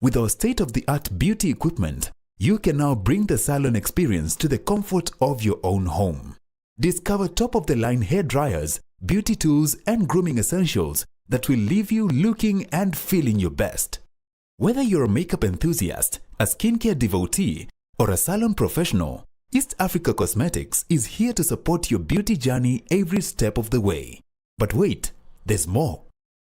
With our state-of-the-art beauty equipment, you can now bring the salon experience to the comfort of your own home. Discover top-of-the-line hair dryers, beauty tools, and grooming essentials that will leave you looking and feeling your best. Whether you're a makeup enthusiast, a skincare devotee, or a salon professional, East Africa Cosmetics is here to support your beauty journey every step of the way. But wait, there's more.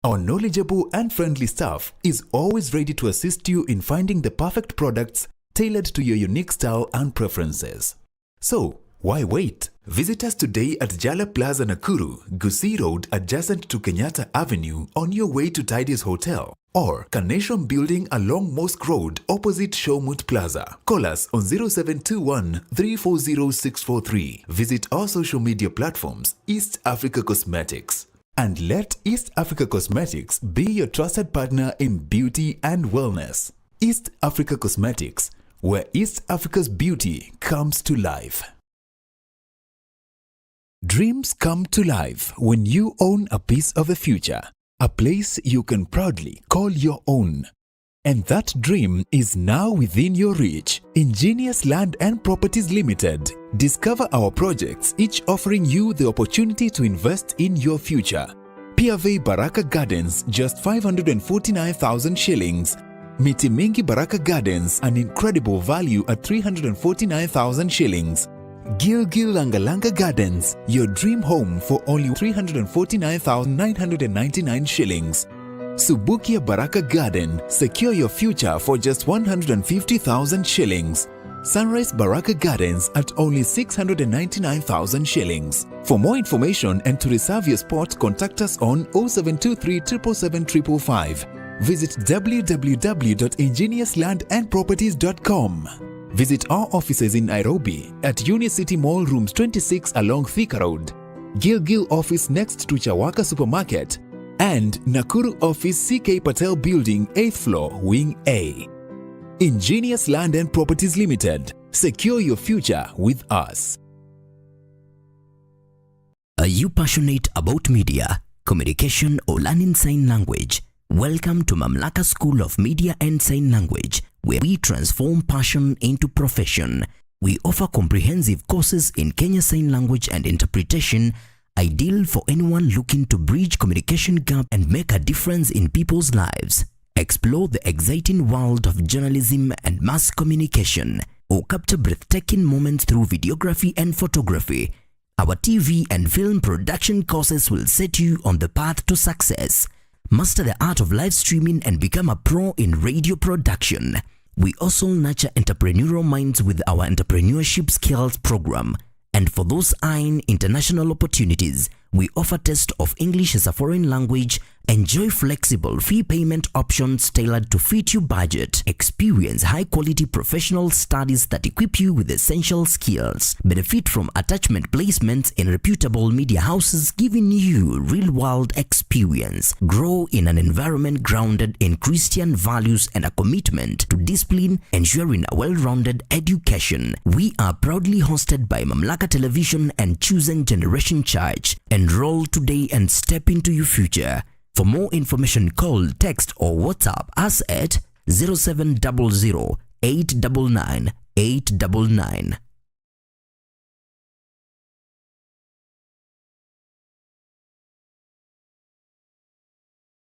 Our knowledgeable and friendly staff is always ready to assist you in finding the perfect products tailored to your unique style and preferences. So, why wait? Visit us today at Jala Plaza Nakuru, Gusii Road adjacent to Kenyatta Avenue on your way to Tidy's Hotel, or Carnation Building along Mosque Road opposite Showmut Plaza. Call us on 0721 340 643. Visit our social media platforms, East Africa Cosmetics. And let East Africa Cosmetics be your trusted partner in beauty and wellness. East Africa Cosmetics, where East Africa's beauty comes to life. Dreams come to life when you own a piece of the future, a place you can proudly call your own. And that dream is now within your reach. Ingenious Land and Properties Limited. Discover our projects, each offering you the opportunity to invest in your future. Piave Baraka Gardens, just 549,000 shillings. Miti Mingi Baraka Gardens, an incredible value at 349,000 shillings. Gilgil Langalanga Gardens, your dream home for only 349,999 shillings. Subukia Baraka Garden, secure your future for just 150,000 shillings. Sunrise Baraka Gardens at only 699,000 shillings. For more information and to reserve your spot, contact us on 0723 777 555. Visit www.ingeniouslandandproperties.com. Visit our offices in Nairobi at Unicity Mall Rooms 26 along Thika Road, Gilgil office next to Chawaka Supermarket, and Nakuru office CK Patel Building 8th floor Wing A. Ingenious Land and Properties Limited. Secure your future with us. Are you passionate about media, communication or learning sign language? Welcome to Mamlaka School of Media and Sign Language, where we transform passion into profession. We offer comprehensive courses in Kenya Sign Language and Interpretation, ideal for anyone looking to bridge communication gap and make a difference in people's lives. Explore the exciting world of journalism and mass communication, or capture breathtaking moments through videography and photography. Our TV and film production courses will set you on the path to success. Master the art of live streaming and become a pro in radio production. We also nurture entrepreneurial minds with our entrepreneurship skills program. And for those eyeing international opportunities, we offer test of English as a foreign language. Enjoy flexible fee payment options tailored to fit your budget. Experience high-quality professional studies that equip you with essential skills. Benefit from attachment placements in reputable media houses, giving you real-world experience. Grow in an environment grounded in Christian values and a commitment to discipline, ensuring a well-rounded education. We are proudly hosted by Mamlaka Television and Chosen Generation Church. Enroll today and step into your future. For more information, call, text or WhatsApp us at 0700 899 899.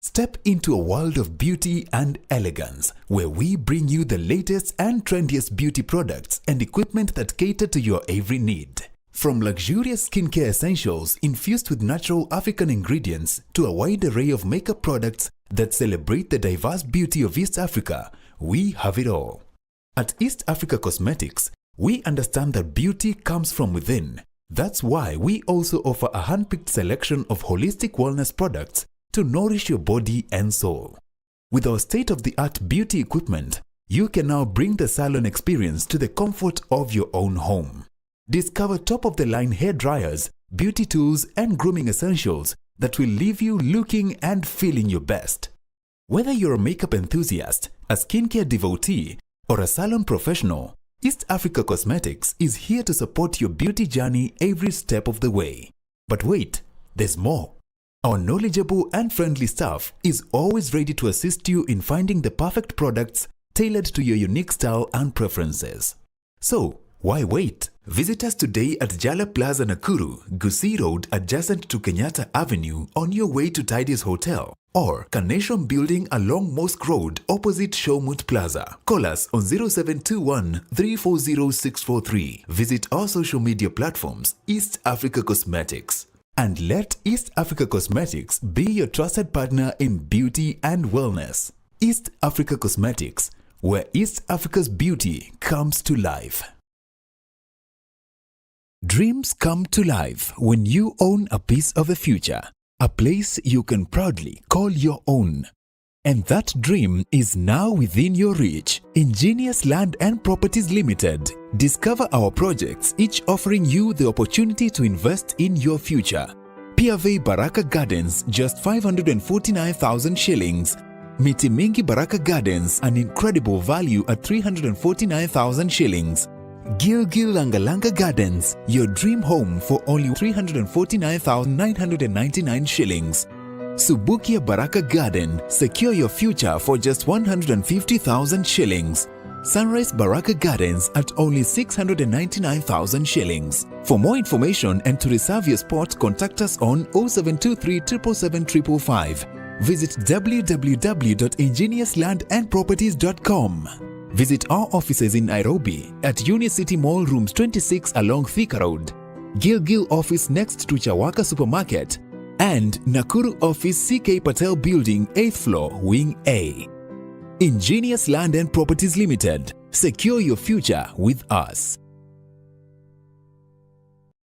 Step into a world of beauty and elegance, where we bring you the latest and trendiest beauty products and equipment that cater to your every need. From luxurious skincare essentials infused with natural African ingredients to a wide array of makeup products that celebrate the diverse beauty of East Africa, we have it all. At East Africa Cosmetics, we understand that beauty comes from within. That's why we also offer a hand-picked selection of holistic wellness products to nourish your body and soul. With our state-of-the-art beauty equipment, you can now bring the salon experience to the comfort of your own home. Discover top-of-the-line hair dryers, beauty tools, and grooming essentials that will leave you looking and feeling your best. Whether you're a makeup enthusiast, a skincare devotee, or a salon professional, East Africa Cosmetics is here to support your beauty journey every step of the way. But wait, there's more. Our knowledgeable and friendly staff is always ready to assist you in finding the perfect products tailored to your unique style and preferences. So, why wait? Visit us today at Jala Plaza Nakuru, Gusii Road adjacent to Kenyatta Avenue on your way to Tidy's Hotel, or Carnation Building along Mosque Road opposite Showmut Plaza. Call us on 0721 340 643. Visit our social media platforms, East Africa Cosmetics. And let East Africa Cosmetics be your trusted partner in beauty and wellness. East Africa Cosmetics, where East Africa's beauty comes to life. Dreams come to life when you own a piece of the future, a place you can proudly call your own. And that dream is now within your reach. Ingenious Land and Properties Limited. Discover our projects, each offering you the opportunity to invest in your future. Piave Baraka Gardens, just 549,000 shillings. Miti Mingi Baraka Gardens, an incredible value at 349,000 shillings. Gilgil Langalanga Gardens, your dream home for only 349,999 shillings. Subukia Baraka Garden, secure your future for just 150,000 shillings. Sunrise Baraka Gardens at only 699,000 shillings. For more information and to reserve your spot, contact us on 0723 777 555. Visit www.ingeniuslandandproperties.com. Visit our offices in Nairobi at Uni City Mall Rooms 26 along Thika Road, Gilgil office next to Chawaka Supermarket, and Nakuru office CK Patel Building 8th floor Wing A. Ingenious Land and Properties Limited. Secure your future with us.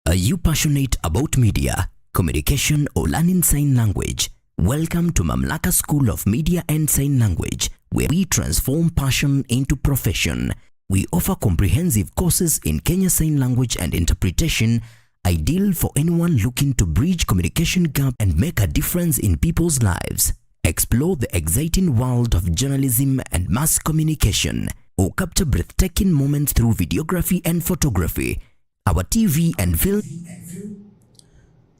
Are you passionate about media, communication or learning sign language? Welcome to Mamlaka School of Media and Sign Language, where we transform passion into profession. We offer comprehensive courses in Kenya Sign Language and Interpretation, ideal for anyone looking to bridge communication gap and make a difference in people's lives. Explore the exciting world of journalism and mass communication, or capture breathtaking moments through videography and photography. Our TV and film.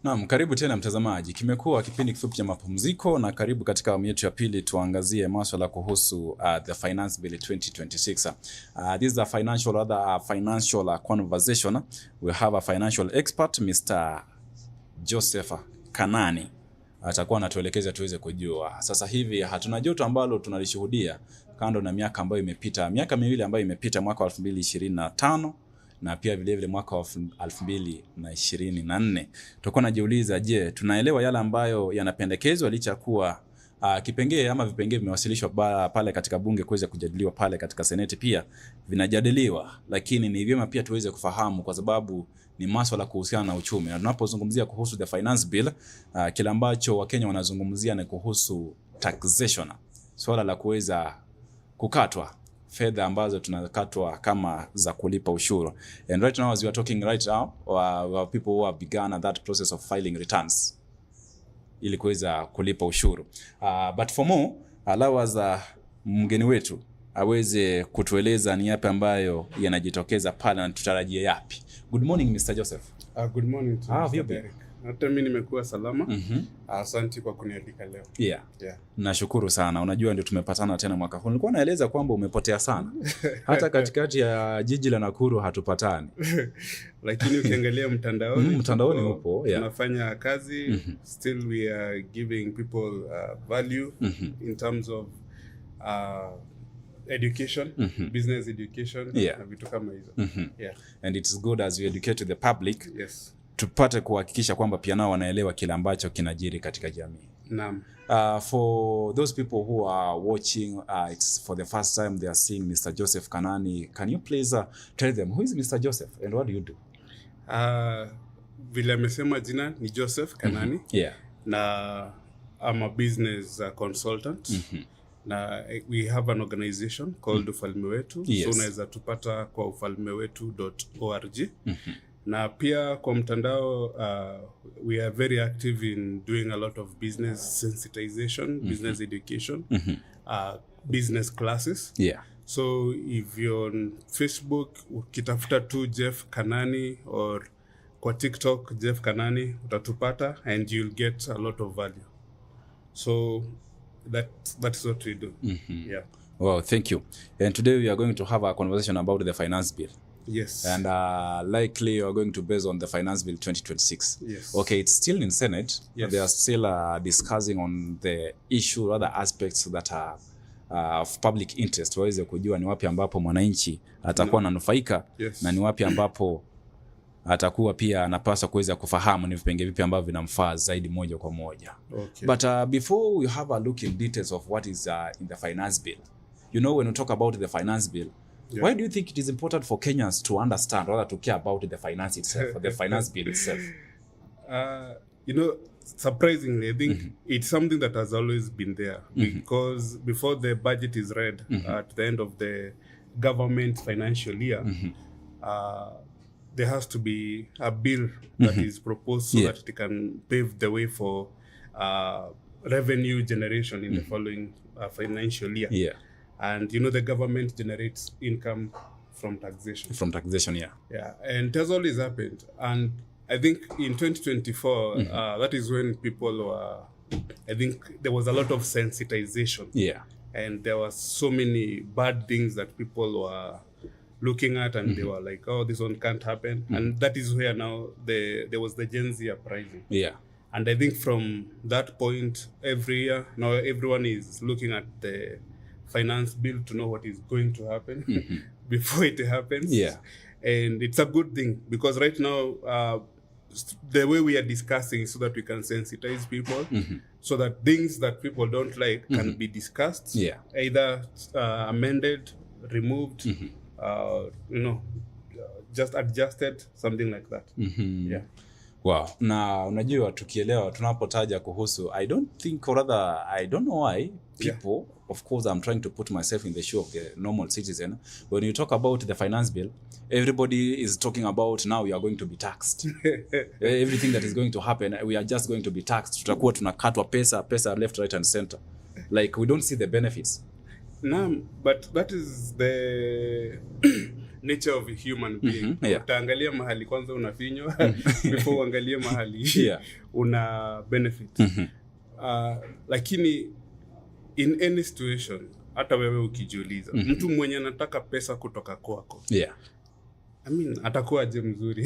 Naam, karibu tena mtazamaji. Kimekuwa kipindi kifupi cha mapumziko na karibu katika awamu yetu ya pili tuangazie masuala kuhusu the Finance Bill 2026. This is a financial conversation. We have a financial expert, Mr. Joseph Kanani. Atakuwa anatuelekeza tuweze kujua. Sasa hivi hatuna joto ambalo tunalishuhudia kando na miaka ambayo imepita. Miaka miwili ambayo imepita, mwaka wa 2025 na pia vile vile mwaka wa 2024. Tutakuwa najiuliza, je, tunaelewa yale ambayo yanapendekezwa licha kuwa kipengee ama vipengee vimewasilishwa pale katika bunge kuweza kujadiliwa pale katika seneti pia vinajadiliwa, lakini ni vyema pia tuweze kufahamu kwa sababu ni masuala kuhusiana na uchumi. Na tunapozungumzia kuhusu the finance bill, kila ambacho Wakenya wanazungumzia ni kuhusu taxation. Swala la kuweza kukatwa fedha ambazo tunakatwa kama za kulipa ushuru. And right now as we are talking right now, we have people who have begun that process of filing returns ili kuweza kulipa ushuru. But for more, allow us mgeni wetu aweze kutueleza ni yapi ambayo yanajitokeza pale na tutarajie yapi. Good morning Mr. Joseph. Good morning to Mr. Derek. Hata mimi nimekuwa salama. Asante kwa kunialika leo. Yeah. Nashukuru sana. Unajua ndio tumepatana tena mwaka huu. Nilikuwa naeleza kwamba umepotea sana. Hata katikati ya jiji la Nakuru hatupatani. Lakini ukiangalia mtandaoni upo. Tunafanya kazi. Still we are giving people value in terms of education, business education, na vitu kama hizo. And it's good as we educate the public. Yes. Tupate kuhakikisha kwamba pia nao wanaelewa kile ambacho kinajiri katika jamii. Naam. For those people who are watching, it's for the first time they are seeing Mr. Joseph Kanani. Can you please tell them who is Mr. Joseph and what do you do? Vile amesema jina ni Joseph Kanani. Na I'm a business consultant. Na we have an organization called Ufalme Wetu. So unaweza tupata kwa ufalmewetu.org. Na pia kwa mtandao we are very active in doing a lot of business sensitization, business education, business classes. So if you're on Facebook, ukitafuta tu Jeff Kanani, or kwa TikTok Jeff Kanani, utatupata and you'll get a lot of value. So that's what we do. Well, thank you. And today we are going to have a conversation about the finance bill. Yes. And likely you are going to base on the Finance Bill 2026. Yes. Okay, it's still in Senate. Yes. They are still discussing on the issue, other aspects that are of public interest. Waweze kujua ni wapi ambapo mwananchi atakuwa nanufaika, na ni wapi ambapo atakuwa pia anapaswa kuweza kufahamu ni vipengee vipi ambavyo vinamfaa zaidi moja kwa moja. But before we have a look in details of what is in the Finance Bill, you know, when we talk about the Finance Bill, why do you think it is important for Kenyans to understand, rather to care about the finance itself, or the finance bill itself? you know, surprisingly, I think it's something that has always been there because before the budget is read at the end of the government financial year, there has to be a bill that is proposed so that it can pave the way for revenue generation in the following financial year. Yeah. And, you know, the government generates income from taxation. From taxation, yeah. Yeah, and it has always happened. And I think in 2024, that is when people were, I think there was a lot of sensitization. Yeah. And there were so many bad things that people were looking at, and they were like, oh, this one can't happen. And that is where now there was the Gen Z uprising. Yeah. And I think from that point, every year, now everyone is looking at the finance bill to know what is going to happen before it happens. Yeah. And it's a good thing because right now, the way we are discussing is so that we can sensitize people, so that things that people don't like can be discussed, either amended, removed, you know, just adjusted, something like that. Yeah. Wow. Na unajua tukielewa tunapotaja kuhusu, I don't think, or rather I don't know why people, of course I'm trying to put myself in the shoe of the normal citizen, when you talk about the finance bill, everybody is talking about now we are going to be taxed. Everything that is going to happen, we are just going to be taxed. Tutakuwa tunakatwa pesa left, right and center. Like we don't see the benefits. No, but that is the nature of a human being. Utaangalia mahali kwanza unafinywa before uangalie mahali una benefit. Lakini in any situation, hata wewe ukijiuliza, mtu mwenye anataka pesa kutoka kwako, I mean, atakuwa je mzuri.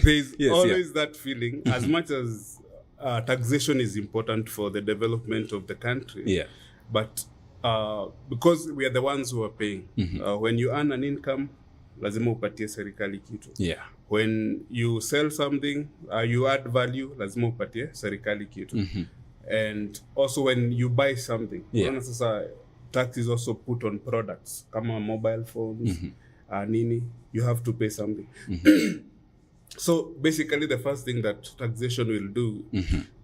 There's always that feeling, as much as taxation is important for the development of the country, but because we are the ones who are paying. When you earn an income, lazima upatie serikali kitu. When you sell something, you add value, lazima upatie serikali kitu. And also when you buy something, sasa tax is also put on products, kama mobile phones, nini, you have to pay something. So basically the first thing that taxation will do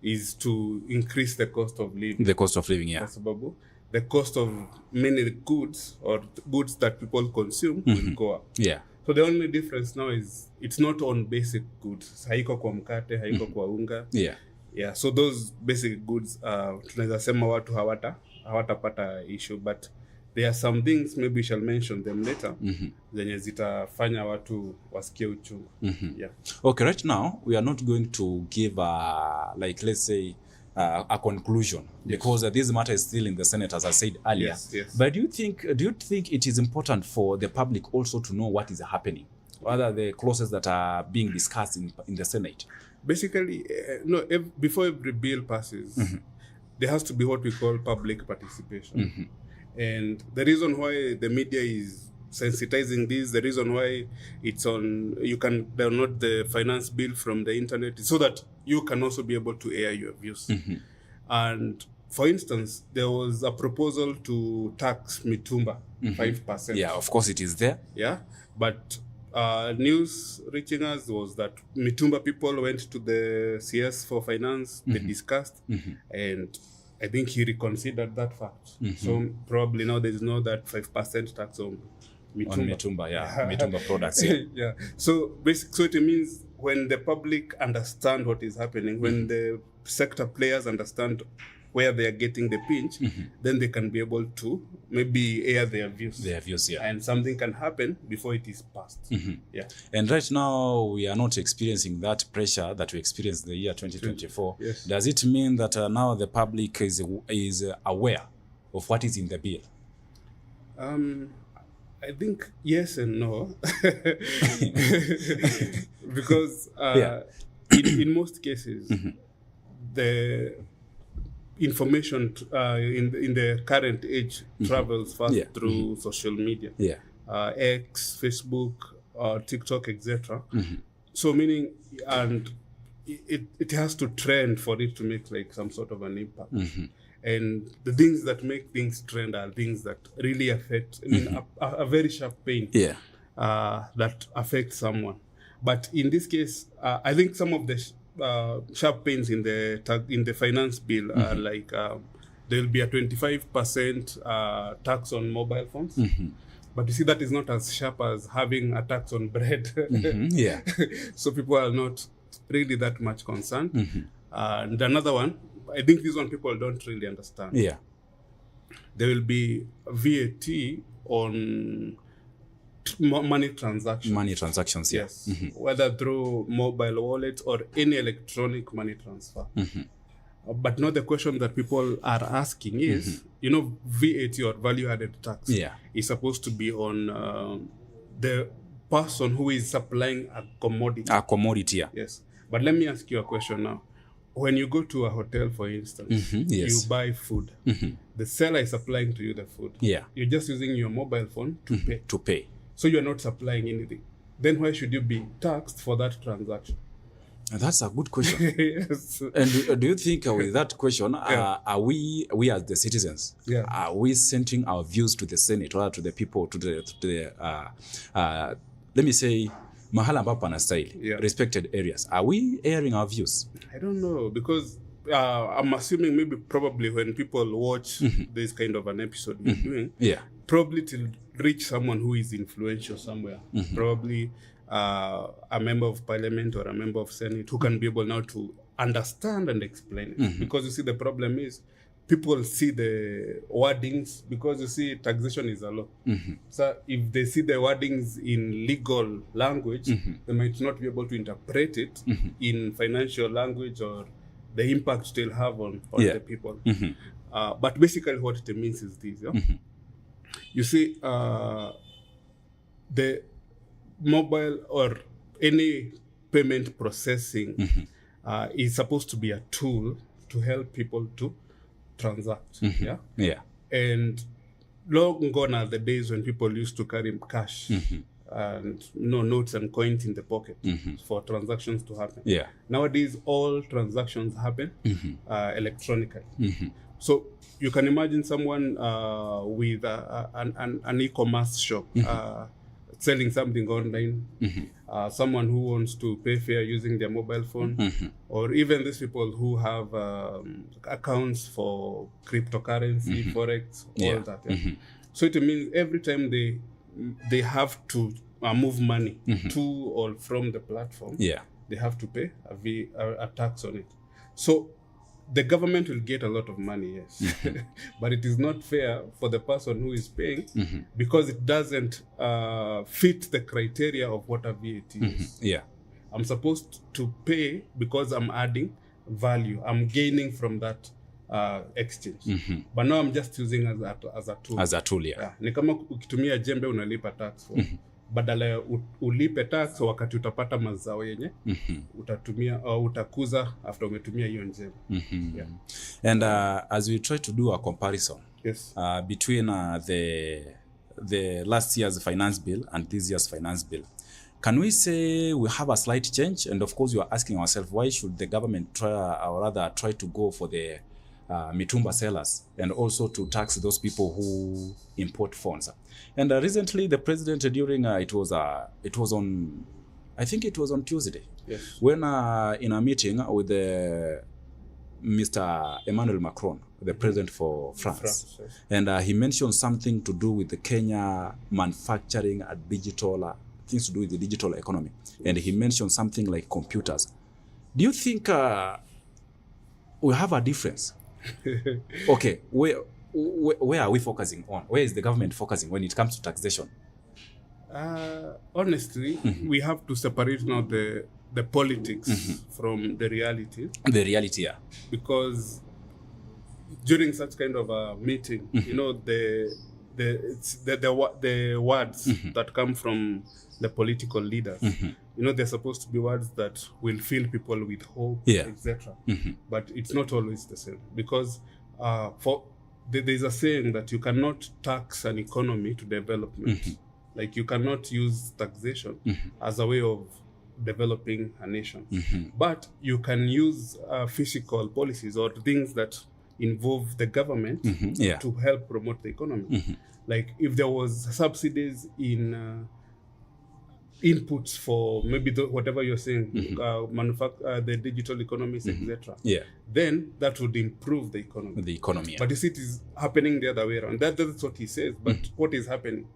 is to increase the cost of living. The cost of living, Sababu, the cost of many goods or goods that people consume will go up. So the only difference now is it's not on basic goods. Haiko kwa mkate, haiko kwa unga. So those basic goods, tunaweza sema watu hawatapata issue, but there are some things, maybe we shall mention them later, zenye zitafanya watu wasikie uchungu. Okay, right now we are not going to give like let's say a conclusion, because this matter is still in the Senate, as I said earlier. But do you think it is important for the public also to know what is happening? What are the clauses that are being discussed in the Senate? Basically, before every bill passes, there has to be what we call public participation. And the reason why the media is sensitizing this, the reason why it's on, you can download the finance bill from the internet, so that you can also be able to air your views. And for instance, there was a proposal to tax mitumba 5%. Yeah, of course it is there. But news reaching us was that mitumba people went to the CS for finance, they discussed, and I think he reconsidered that fact. So probably now there is no that 5% tax on mitumba. On mitumba, mitumba products. So basically, so it means when the public understand what is happening, when the sector players understand where they are getting the pinch, then they can be able to maybe air their views. And something can happen before it is passed. And right now, we are not experiencing that pressure that we experienced in the year 2024. Does it mean that now the public is aware of what is in the bill? I think yes and no. Because in most cases, the information in the current age travels fast through social media, X, Facebook, TikTok, etc. So meaning, and it has to trend for it to make like some sort of an impact. And the things that make things trend are things that really affect, I mean, a very sharp pain that affects someone. But in this case, I think some of sharp pains in the finance bill are like there will be a 25% tax on mobile phones. But you see, that is not as sharp as having a tax on bread. Yeah. So people are not really that much concerned. And another one, I think this one people don't really understand. Yeah. There will be VAT on money transactions. Money transactions, yeah. Yes. Whether through mobile wallet or any electronic money transfer. But now the question that people are asking is, you know, VAT or value-added tax is supposed to be on the person who is supplying a commodity. A commodity, yeah. Yes. But let me ask you a question now. When you go to a hotel, for instance, yes. you buy food. The seller is supplying to you the food. Yeah. You're just using your mobile phone to pay. To pay. So you're not supplying anything. Then why should you be taxed for that transaction? That's a good question. Yes. And do you think with that question, are we as the citizens, are we sending our views to the Senate or to the people, to the let me say, mahala ambapo anastahili, respected areas? Are we airing our views? I don't know, because I'm assuming maybe probably when people watch this kind of an episode we're doing, probably to reach someone who is influential somewhere, probably a member of parliament or a member of senate who can be able now to understand and explain it. Because you see, the problem is people see the wordings, because you see taxation is a law. So if they see the wordings in legal language, they might not be able to interpret it in financial language or the impact they'll have on the people. But basically what it means is this. You see, the mobile or any payment processing is supposed to be a tool to help people to transact. And long gone are the days when people used to carry cash and notes and coins in the pocket for transactions to happen. Nowadays, all transactions happen electronically. So you can imagine someone with an e-commerce shop selling something online, someone who wants to pay fare using their mobile phone, or even these people who have accounts for cryptocurrency, forex, all that. So it means every time they have to move money to or from the platform, they have to pay a tax on it. So the government will get a lot of money, yes, but it is not fair for the person who is paying because it doesn't fit the criteria of what a VAT is. I'm supposed to pay because I'm adding value. I'm gaining from that exchange. But now I'm just using as a tool. As a tool, Ni kama ukitumia jembe unalipa tax for. Badala ya ulipe tax wakati utapata mazao yenye utatumia au utakuza after umetumia hiyo njema. And as we try to do a comparison between the last year's finance bill and this year's finance bill, can we say we have a slight change? And of course, we are asking ourselves, why should the government try to go for the mitumba sellers and also to tax those people who import phones? And recently, the president during it was on, I think it was on Tuesday, when in a meeting with Mr. Emmanuel Macron, the president for France, and he mentioned something to do with the Kenya manufacturing a digital things to do with the digital economy, and he mentioned something like computers. Do you think we have a difference? Okay, where are we focusing on? Where is the government focusing when it comes to taxation? Honestly, we have to separate now the politics from the reality. The reality, because during such kind of a meeting, you know, the words that come from the political leaders, you know, they're supposed to be words that will fill people with hope, etc. But it's not always the same, because there's a saying that you cannot tax an economy to development. Like, you cannot use taxation as a way of developing a nation. But you can use physical policies or things that involve the government to help promote the economy. Like, if there was subsidies in inputs for maybe whatever you're saying, the digital economies, etc. Yeah. Then that would improve the economy. The economy. Yeah. But you see, it is happening the other way around. That's what he says. But what is happening?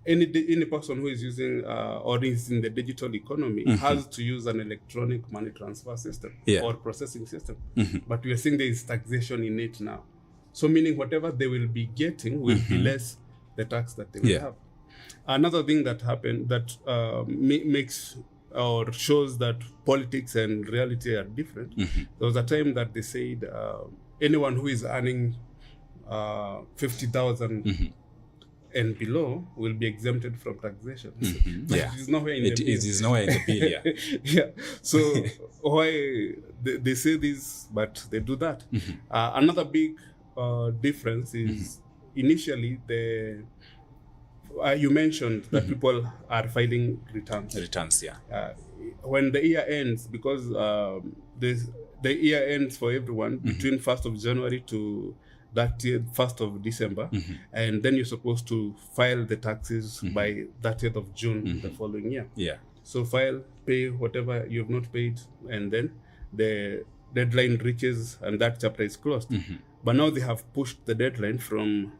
Any person who is using or is in the digital economy has to use an electronic money transfer system or processing system. But we are seeing there is taxation in it now. So meaning whatever they will be getting will be less the tax that they will have. Another thing that happened that makes or shows that politics and reality are different. There was a time that they said anyone who is earning 50,000 and below will be exempted from taxation. But it is nowhere in the bill. It is nowhere in the bill, yeah. Yeah. So why they say this, but they do that. Another big difference is initially you mentioned that people are filing returns. Returns, yeah. When the year ends, because the year ends for everyone between 1st of January to that 1st of December, and then you're supposed to file the taxes by 30th of June the following year. Yeah. So file, pay whatever you have not paid, and then the deadline reaches and that chapter is closed. But now they have pushed the deadline from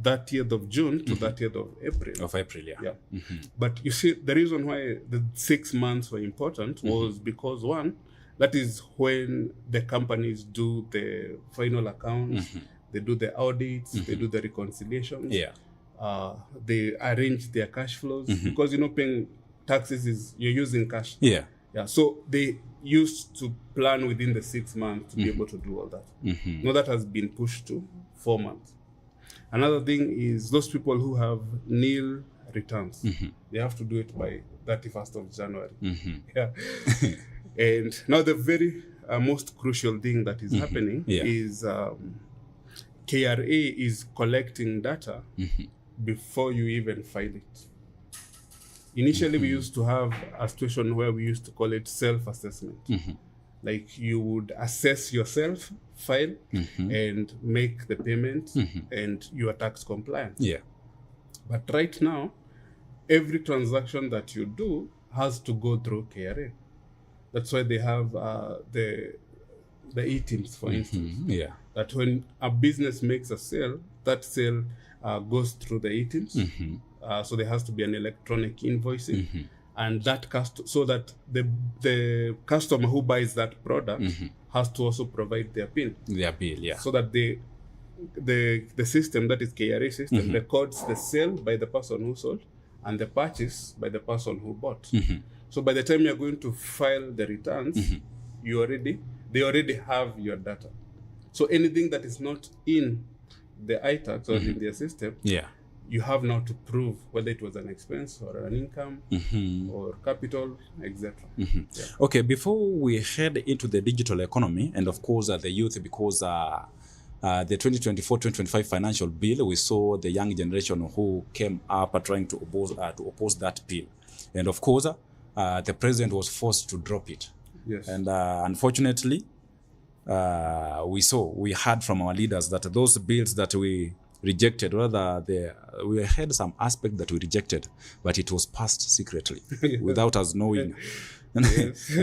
30th of June to 30th of April. Of April, yeah. But you see, the reason why the 6 months were important was because, one, that is when the companies do the final accounts, they do the audits, they do the reconciliations, they arrange their cash flows, because paying taxes is you're using cash. Yeah. So they used to plan within the 6 months to be able to do all that. Now that has been pushed to 4 months. Another thing is those people who have nil returns, they have to do it by 31st of January. And now the very most crucial thing that is happening is KRA is collecting data before you even file it. Initially, we used to have a situation where we used to call it self-assessment. Like you would assess yourself, file, and make the payment, and you are tax compliant. But right now, every transaction that you do has to go through KRA. That's why they have the e-teams, for instance. That when a business makes a sale, that sale goes through the e-teams. So there has to be an electronic invoicing. And that so that the customer who buys that product has to also provide their PIN. Their bill, so that the system, that is KRA system, records the sale by the person who sold and the purchase by the person who bought. So by the time you're going to file the returns, they already have your data. So anything that is not in the iTax or in their system, you have now to prove whether it was an expense or an income or capital, etc. Okay, before we head into the digital economy and of course the youth, because the 2024-2025 financial bill, we saw the young generation who came up trying to oppose that bill. And of course, the president was forced to drop it. And unfortunately, we heard from our leaders that those bills that we rejected, we had some aspect that we rejected, but it was passed secretly without us knowing. And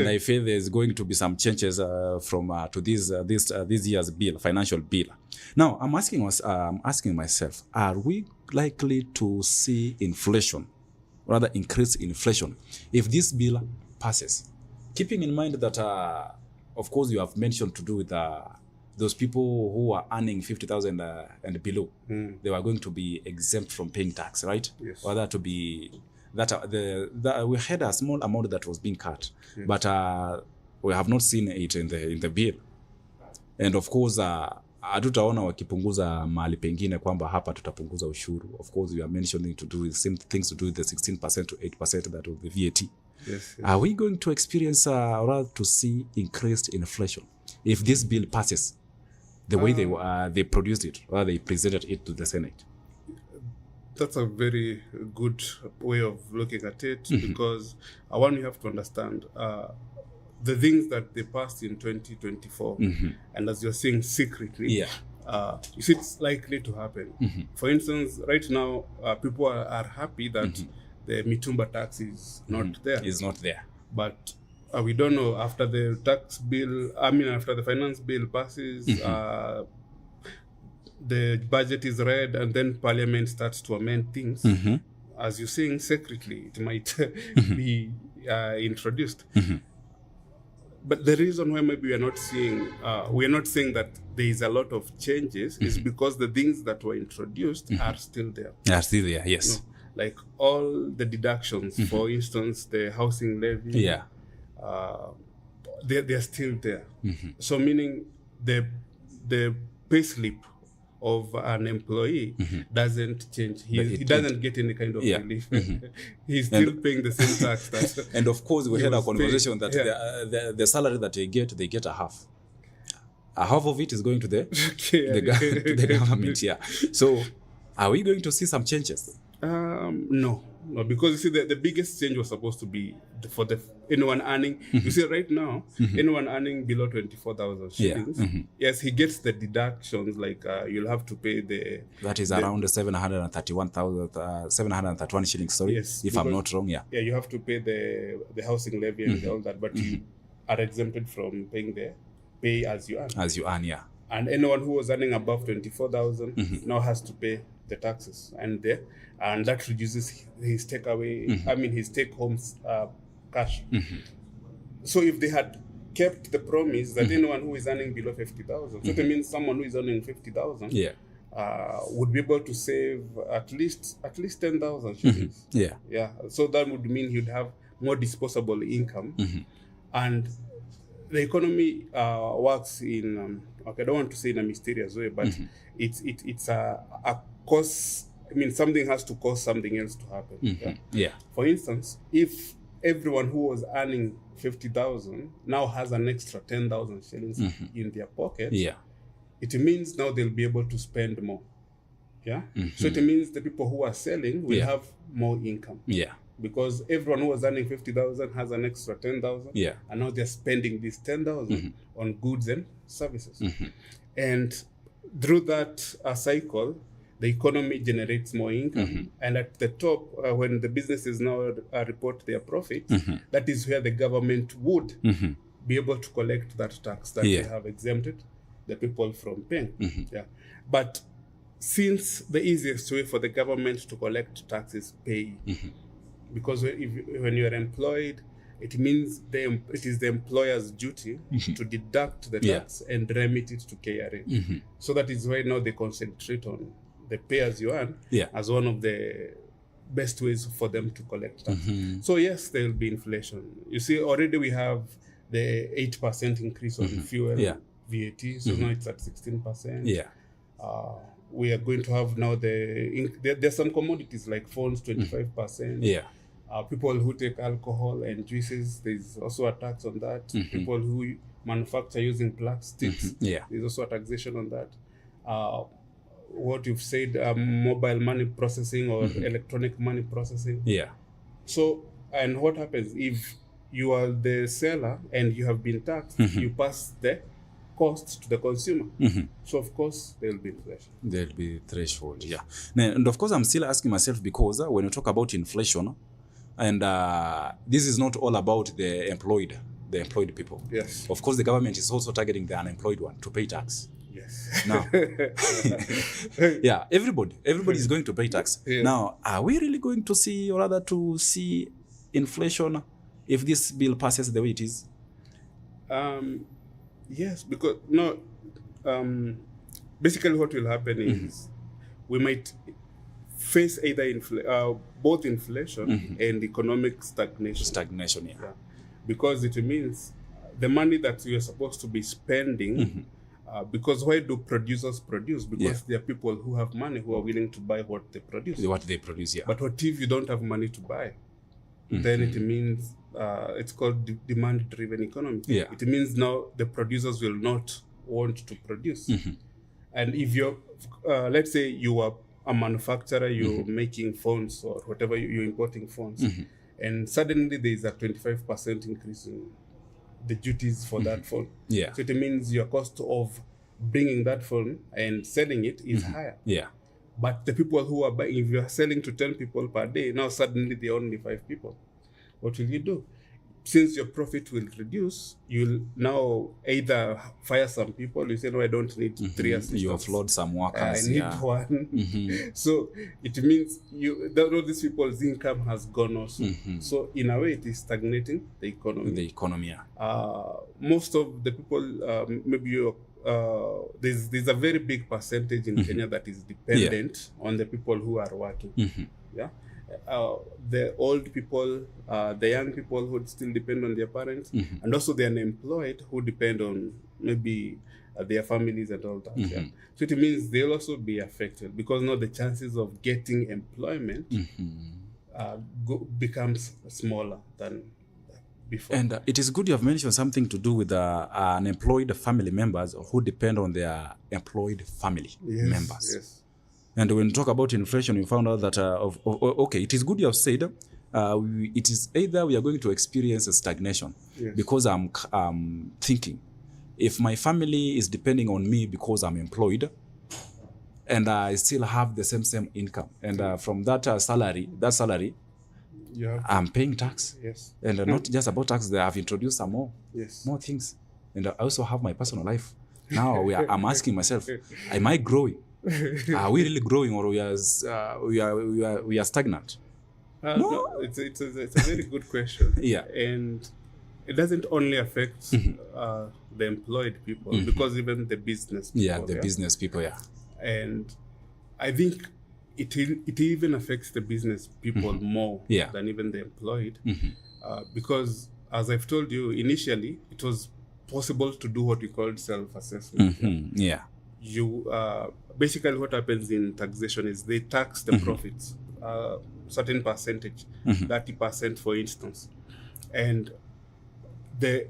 I feel there's going to be some changes to this year's bill, financial bill. Now, I'm asking myself, are we likely to see inflation, rather increase inflation, if this bill passes? Keeping in mind that, of course, you have mentioned to do with those people who are earning 50,000 and below, they were going to be exempt from paying tax, right? Or that to be we had a small amount that was being cut, but we have not seen it in the bill. And of course, hatutaona wakipunguza mahali pengine kwamba hapa tutapunguza ushuru. Of course, we are mentioning to do the same things to do with the 16% to 8% that of the VAT. Are we going to experience or to see increased inflation if this bill passes the way they produced it or they presented it to the Senate? That's a very good way of looking at it, because one, you have to understand the things that they passed in 2024, and as you're saying, secretly, you see, it's likely to happen. For instance, right now, people are happy that the mitumba tax is not there. Is not there. But we don't know, after the tax bill, after the finance bill passes, the budget is read, and then Parliament starts to amend things. As you're saying, secretly, it might be introduced. But the reason why maybe we are not saying that there is a lot of changes is because the things that were introduced are still there. Are still there, yes. Like all the deductions, for instance, the housing levy, they're still there. So meaning the payslip of an employee doesn't change. He doesn't get any kind of relief. He's still paying the same tax. And of course, we had a conversation that the salary that they get a half. A half of it is going to the government. Yeah. So, are we going to see some changes? No, because you see, the biggest change was supposed to be for anyone earning. You see, right now, anyone earning below 24,000 shillings, yes, he gets the deductions. Like you'll have to pay that is around 731 shillings. Sorry, yes, if I'm not wrong. Yeah, you have to pay the housing levy and all that, but you are exempted from paying the pay as you earn. As you earn, yeah. And anyone who was earning above 24,000 now has to pay the taxes, and that reduces his takeaway. His take-home cash. So if they had kept the promise that anyone who is earning below 50,000, so it means someone who is earning 50,000, would be able to save at least 10,000 shillings. So that would mean he'd have more disposable income, and the economy works in I don't want to say in a mysterious way, but it's a cause. Something has to cause something else to happen. For instance, if everyone who was earning 50,000 now has an extra 10,000 shillings in their pocket, it means now they'll be able to spend more. So it means the people who are selling will have more income. Because everyone who was earning 50,000 has an extra 10,000, and now they're spending this 10,000 on goods and services. And through that cycle, the economy generates more income. And at the top, when the businesses now report their profits, that is where the government would be able to collect that tax that they have exempted the people from paying. But since the easiest way for the government to collect tax is pay, because when you're employed, it means it is the employer's duty to deduct the tax and remit it to KRA. So that is why now they concentrate on the pay as you earn as one of the best ways for them to collect tax. So yes, there will be inflation. You see, already we have the 8% increase on fuel VAT, so now it's at 16%. We are going to have now there's some commodities like phones, 25%. People who take alcohol and juices, there's also a tax on that. People who manufacture using plastics, there's also a taxation on that. What you've said, mobile money processing or electronic money processing. So, and what happens if you are the seller and you have been taxed, you pass the cost to the consumer. So of course there will be inflation. There will be threshold, and of course I'm still asking myself, because when you talk about inflation, and this is not all about the employed people. Yes. Of course, the government is also targeting the unemployed one to pay tax. Yes. Now, everybody is going to pay tax. Now, are we really going to see, or rather to see, inflation if this bill passes the way it is? Yes, because basically what will happen is we might face either both inflation and economic stagnation. Because it means the money that you are supposed to be spending, because why do producers produce? Because there are people who have money who are willing to buy what they produce. But what if you don't have money to buy? Then it means it's called demand-driven economy. It means now the producers will not want to produce. And if you're, let's say you are a manufacturer, you're making phones or whatever, you're importing phones, and suddenly there's a 25% increase in the duties for that phone. So it means your cost of bringing that phone and selling it is higher. But the people who are buying, if you are selling to 10 people per day, now suddenly there are only 5 people. What will you do? Since your profit will reduce, you'll now either fire some people. You say, no, I don't need 3 assistants. You offload some workers. I need one. So it means all these people's income has gone also. So in a way, it is stagnating the economy. The economy, most of the people, maybe there's a very big percentage in Kenya that is dependent on the people who are working. Yeah. The old people, the young people who still depend on their parents, and also the unemployed who depend on maybe their families and all that. Yeah. So it means they'll also be affected because now the chances of getting employment becomes smaller than before. And it is good you have mentioned something to do with unemployed family members who depend on their employed family members. Yes. And when we talk about inflation, we found out that, okay, it is good you have said, it is either we are going to experience a stagnation, because I'm thinking, if my family is depending on me because I'm employed, and I still have the same income, and from that salary, I'm paying tax. Yes. And not just about tax, they have introduced some more things. And I also have my personal life. Now I'm asking myself, am I growing? Are we really growing, or we are stagnant? No, it's a very good question. Yeah. And it doesn't only affect the employed people, because even the business people. Business people, And I think it even affects the business people more than even the employed, because as I've told you initially, it was possible to do what we called self-assessment. You basically what happens in taxation is they tax the profits, certain percentage, 30% for instance, and the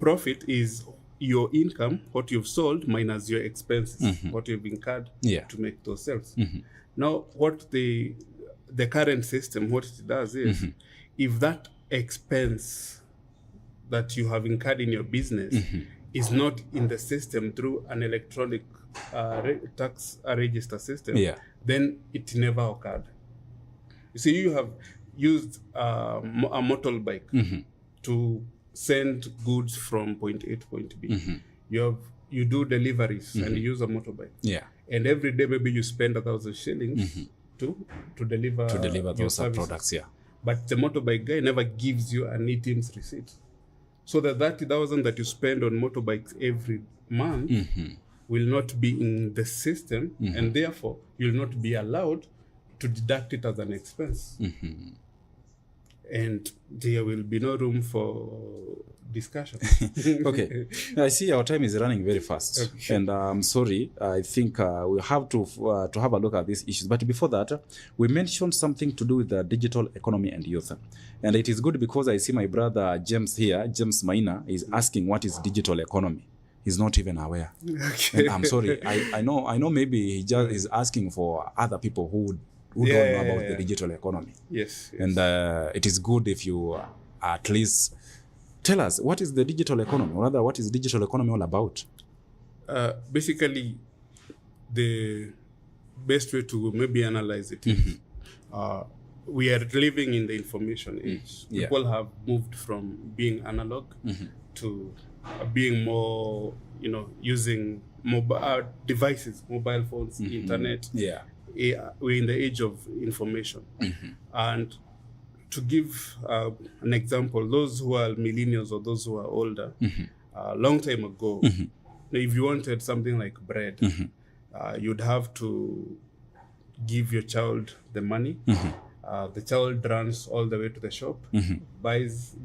profit is your income, what you've sold minus your expenses, what you've incurred to make those sales. Now, what the current system, what it does is, if that expense that you have incurred in your business is not in the system through an electronic tax register system, then it never occurred. You see, you have used a motorbike to send goods from point A to point B. You do deliveries and you use a motorbike. And every day maybe you spend 1,000 shillings to deliver those services. products. But the motorbike guy never gives you an ATM's receipt. So the 30,000 that you spend on motorbikes every month will not be in the system, and therefore you'll not be allowed to deduct it as an expense. And there will be no room for discussion. Okay. I see our time is running very fast. Okay. And I'm sorry, I think we have to have a look at these issues. But before that, we mentioned something to do with the digital economy and youth. And it is good because I see my brother James here, James Maina, is asking what is digital economy. He's not even aware. Okay. And I'm sorry. I know maybe he just is asking for other people who don't know about the digital economy. Yes. And it is good if you at least tell us, what is the digital economy? Or rather, what is digital economy all about? Basically, the best way to maybe analyze it is we are living in the information age. People have moved from being analog to being more, using mobile devices, mobile phones, internet. We're in the age of information. And to give an example, those who are millennials or those who are older, a long time ago, if you wanted something like bread, you'd have to give your child the money. The child runs all the way to the shop,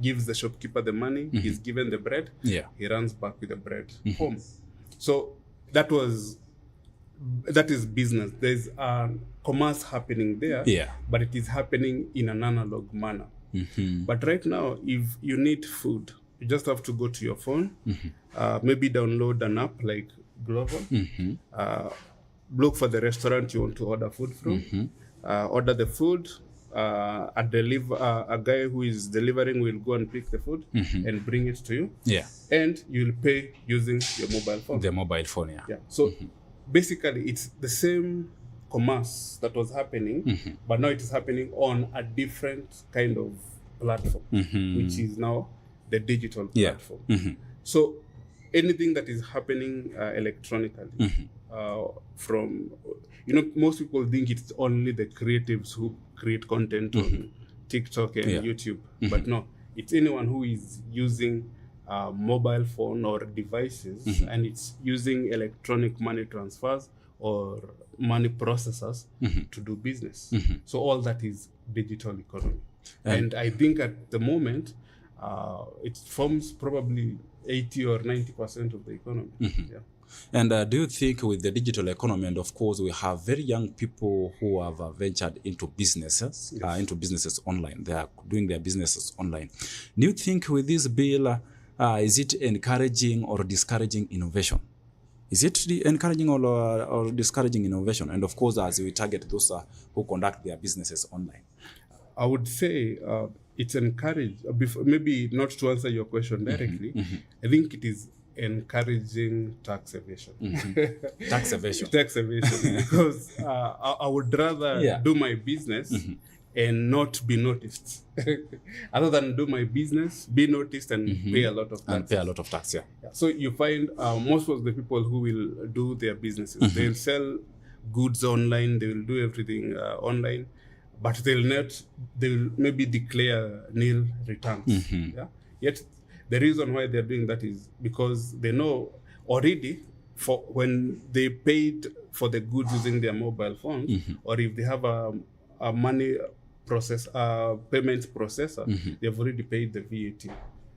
gives the shopkeeper the money, he's given the bread, he runs back with the bread home. So that is business. There's commerce happening there, but it is happening in an analog manner. But right now, if you need food, you just have to go to your phone, maybe download an app like Glovo, look for the restaurant you want to order food from, order the food, a guy who is delivering will go and pick the food and bring it to you, and you'll pay using your mobile phone. The mobile phone, So basically, it's the same commerce that was happening, but now it is happening on a different kind of platform, which is now the digital platform. So anything that is happening electronically, from, most people think it's only the creatives who create content on TikTok and YouTube, but no, it's anyone who is using mobile phone or devices and it's using electronic money transfers or money processors to do business. So all that is digital economy. And I think at the moment, it forms probably 80 or 90% of the economy. And do you think with the digital economy, and of course we have very young people who have ventured into businesses, online. They are doing their businesses online. Do you think with this bill, is it encouraging or discouraging innovation? Is it encouraging or discouraging innovation? And of course, as we target those who conduct their businesses online. I would say it's encouraged. Maybe not to answer your question directly, I think it is encouraging tax evasion. Tax evasion. Tax evasion. Because I would rather do my business and not be noticed. Other than do my business, be noticed and pay a lot of tax. And pay a lot of tax, So you find most of the people who will do their businesses, they'll sell goods online, they will do everything online, but they will maybe declare nil returns. Yet the reason why they're doing that is because they know already for when they paid for the goods using their mobile phones, or if they have a money payment processor, they've already paid the VAT.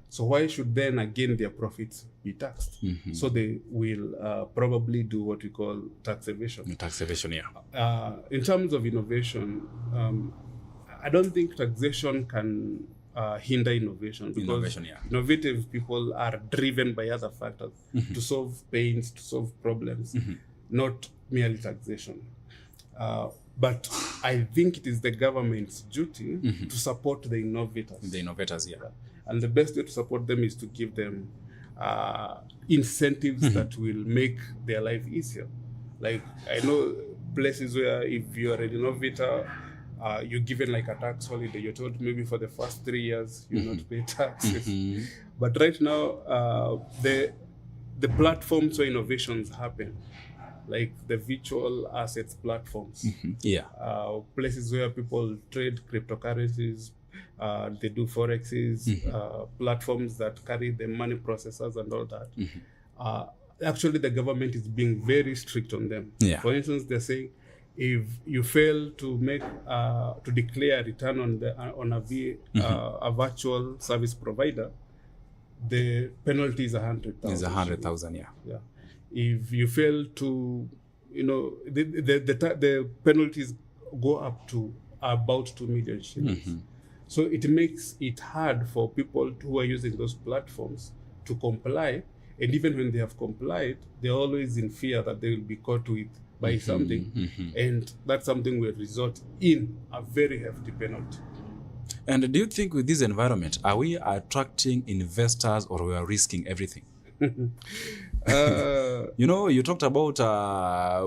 So why should then again their profits be taxed? So they will probably do what we call tax evasion. Tax evasion, in terms of innovation, I don't think taxation can hinder innovation, because innovative people are driven by other factors to solve pains, to solve problems, not merely taxation. But I think it is the government's duty to support the innovators. The innovators, And the best way to support them is to give them incentives that will make their life easier. Like, I know places where if you are an innovator, you're given like a tax holiday. You're told maybe for the first 3 years you not pay taxes. But right now, the platforms where innovations happen, like the virtual assets platforms, places where people trade cryptocurrencies, they do forexes, platforms that carry the money processors and all that. Actually, the government is being very strict on them. For instance, they're saying, if you fail to make to declare a return on a virtual service provider, the penalty is 100,000. Is 100,000, If you fail to, the penalties go up to about 2 million shillings. So it makes it hard for people who are using those platforms to comply. And even when they have complied, they're always in fear that they will be caught with by something, and that something will result in a very hefty penalty. And do you think with this environment, are we attracting investors or we are risking everything? You talked about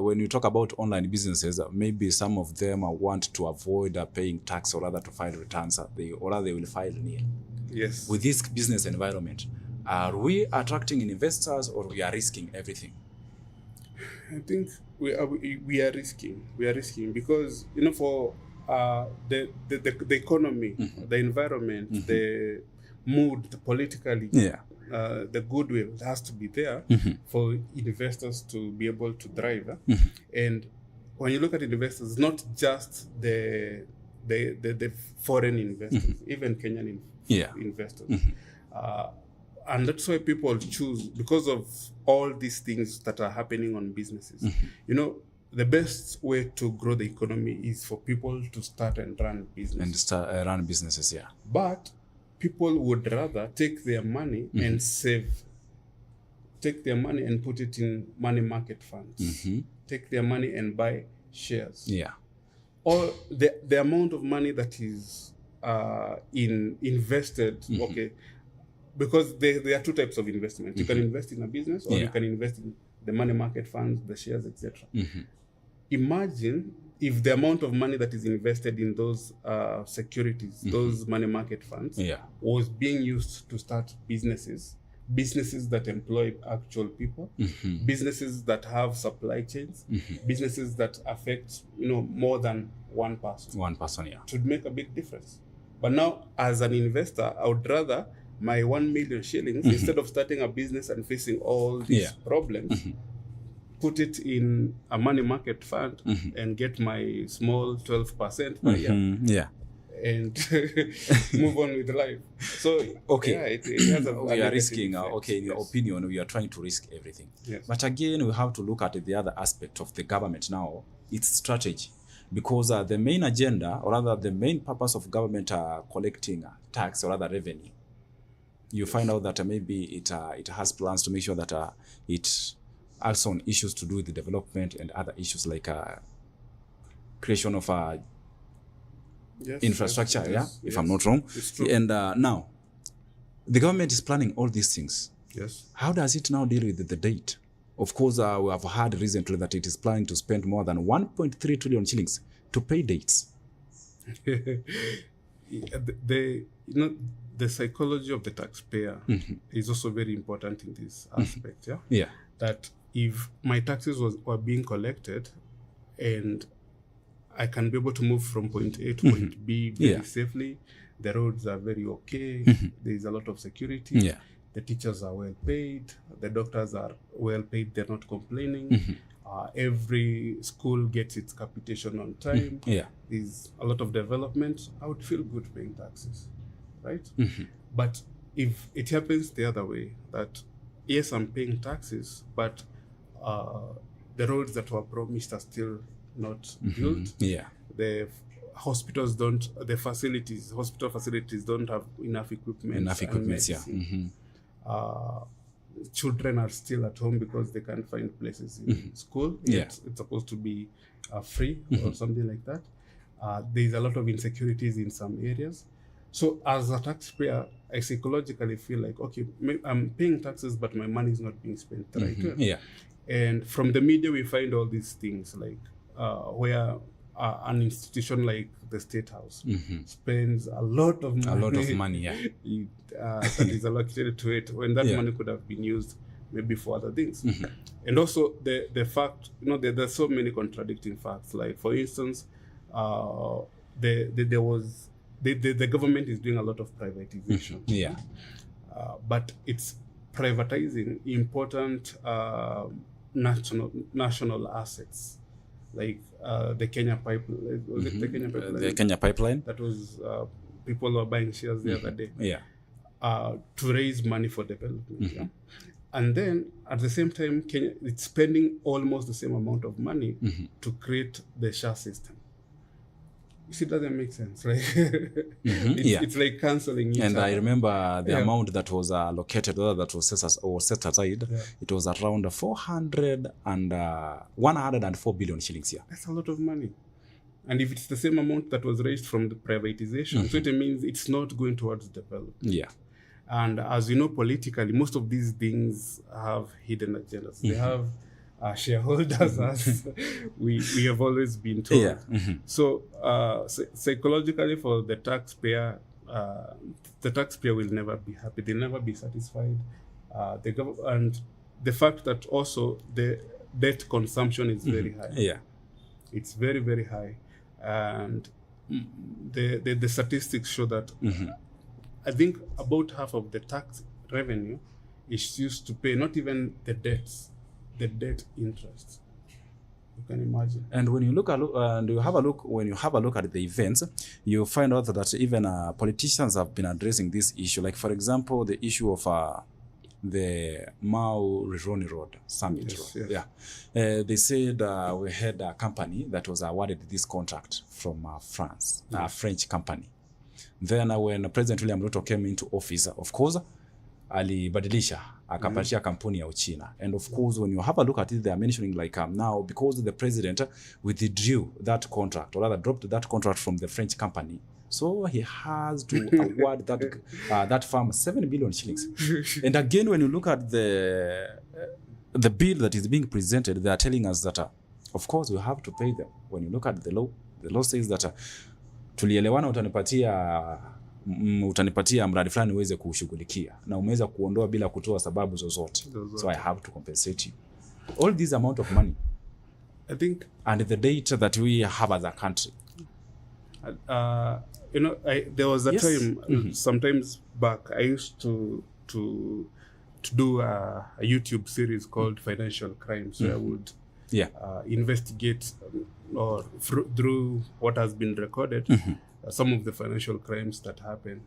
when you talk about online businesses, maybe some of them want to avoid paying tax or rather to file returns, or rather they will file nil. Yes. With this business environment, are we attracting investors or we are risking everything? I think we are risking. We are risking because for the economy, the environment, the mood, politically, the goodwill has to be there for investors to be able to drive. And when you look at investors, not just the foreign investors, even Kenyan investors. And that's why people choose, because of all these things that are happening on businesses. The best way to grow the economy is for people to start and run businesses. Run businesses, But people would rather take their money and save. Take their money and put it in money market funds. Take their money and buy shares. Or the amount of money that is invested, because there are two types of investment. You can invest in a business, or you can invest in the money market funds, the shares, etc. imagine if the amount of money that is invested in those securities, those money market funds, was being used to start businesses that employ actual people, businesses that have supply chains, businesses that affect more than one person. One person, it would make a big difference. But now, as an investor, I would rather my 1 million shillings, instead of starting a business and facing all these problems, put it in a money market fund and get my small 12% per year. And move on with life. So it has we are risking. In your opinion, we are trying to risk everything. But again, we have to look at the other aspect of the government now. Its strategy, because the main agenda, or rather the main purpose of government collecting tax or other revenue, you find out that maybe it has plans to make sure that it also on issues to do with the development and other issues like creation of infrastructure, if I'm not wrong. It's true. And now, the government is planning all these things. Yes. How does it now deal with the debt? Of course, we have heard recently that it is planning to spend more than 1.3 trillion shillings to pay debts. The psychology of the taxpayer is also very important in this aspect. That if my taxes were being collected and I can be able to move from point A to point B very safely, the roads are very okay, there is a lot of security, the teachers are well paid, the doctors are well paid, they're not complaining, every school gets its capitation on time, there's a lot of development, I would feel good paying taxes, right? But if it happens the other way, that yes, I'm paying taxes, but the roads that were promised are still not built. The hospitals hospital facilities don't have enough equipment. Children are still at home because they can't find places in school. It's supposed to be free or something like that. There's a lot of insecurities in some areas. So as a taxpayer, I psychologically feel like, okay, I'm paying taxes, but my money is not being spent right. And from the media, we find all these things like where an institution like the State House spends a lot of money. That is allocated to it, when that money could have been used maybe for other things. And also the fact, there's so many contradicting facts. Like, for instance, there was the government is doing a lot of privatization. But it's privatizing important national assets, like the Kenya pipeline. Was it the Kenya pipeline? The Kenya pipeline. That was people were buying shares the other day. To raise money for development. And then at the same time, Kenya it's spending almost the same amount of money to create the SHA system. It doesn't make sense, right? It's like cancelling each And other. I remember the amount that was allocated, or that was set aside, it was around 104 billion shillings here. That's a lot of money. And if it's the same amount that was raised from the privatization, so it means it's not going towards development. And as you know, politically, most of these things have hidden agendas. They have shareholders, as we have always been told. So psychologically, for the taxpayer will never be happy. They'll never be satisfied. And the fact that also the debt consumption is very high. It's very, very high. And the statistics show that I think about half of the tax revenue is used to pay not even the debts, the debt interest. You can imagine. And when you when you have a look at the events, you find out that even politicians have been addressing this issue. Like, for example, the issue of the Mau-Rironi Road Summit. They said we had a company that was awarded this contract from France, a French company. Then when President William Ruto came into office, of course, alibadilisha akapatia kampuni ya Uchina. And of course, when you have a look at it, they are mentioning like now, because the president withdrew that contract, or rather dropped that contract from the French company, so he has to award that firm 7 billion shillings. And again, when you look at the bill that is being presented, they are telling us that of course we have to pay them. When you look at the law says that tulielewana utanipatia mradi fulani uweze kushughulikia na umeweza kuondoa bila kutoa sababu zozote. So I have to compensate you. All this amount of money, I think, and the data that we have as a country. There was a time, sometimes back, I used to do a YouTube series called Financial Crimes, where I would investigate or through what has been recorded, some of the financial crimes that happened.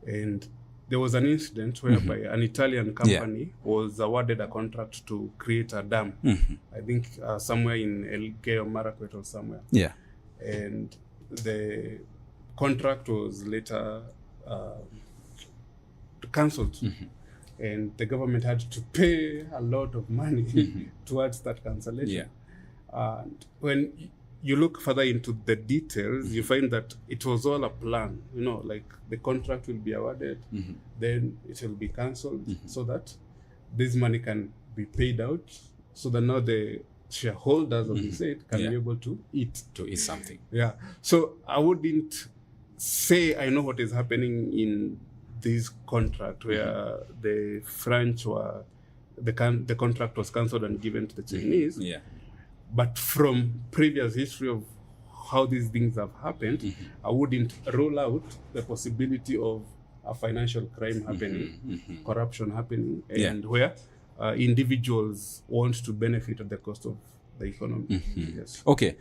And there was an incident whereby an Italian company was awarded a contract to create a dam. I think somewhere in El Maracuet or somewhere. Yeah. And the contract was later cancelled. And the government had to pay a lot of money towards that cancellation. And when you look further into the details, you find that it was all a plan. Like the contract will be awarded, then it will be cancelled, so that this money can be paid out, so that now the shareholders, as you said, can be able to eat something. Yeah. So I wouldn't say I know what is happening in this contract where the French were the contract was cancelled and given to the Chinese. But from previous history of how these things have happened, I wouldn't rule out the possibility of a financial crime happening, corruption happening, and where individuals want to benefit at the cost of the economy. Yes. Okay.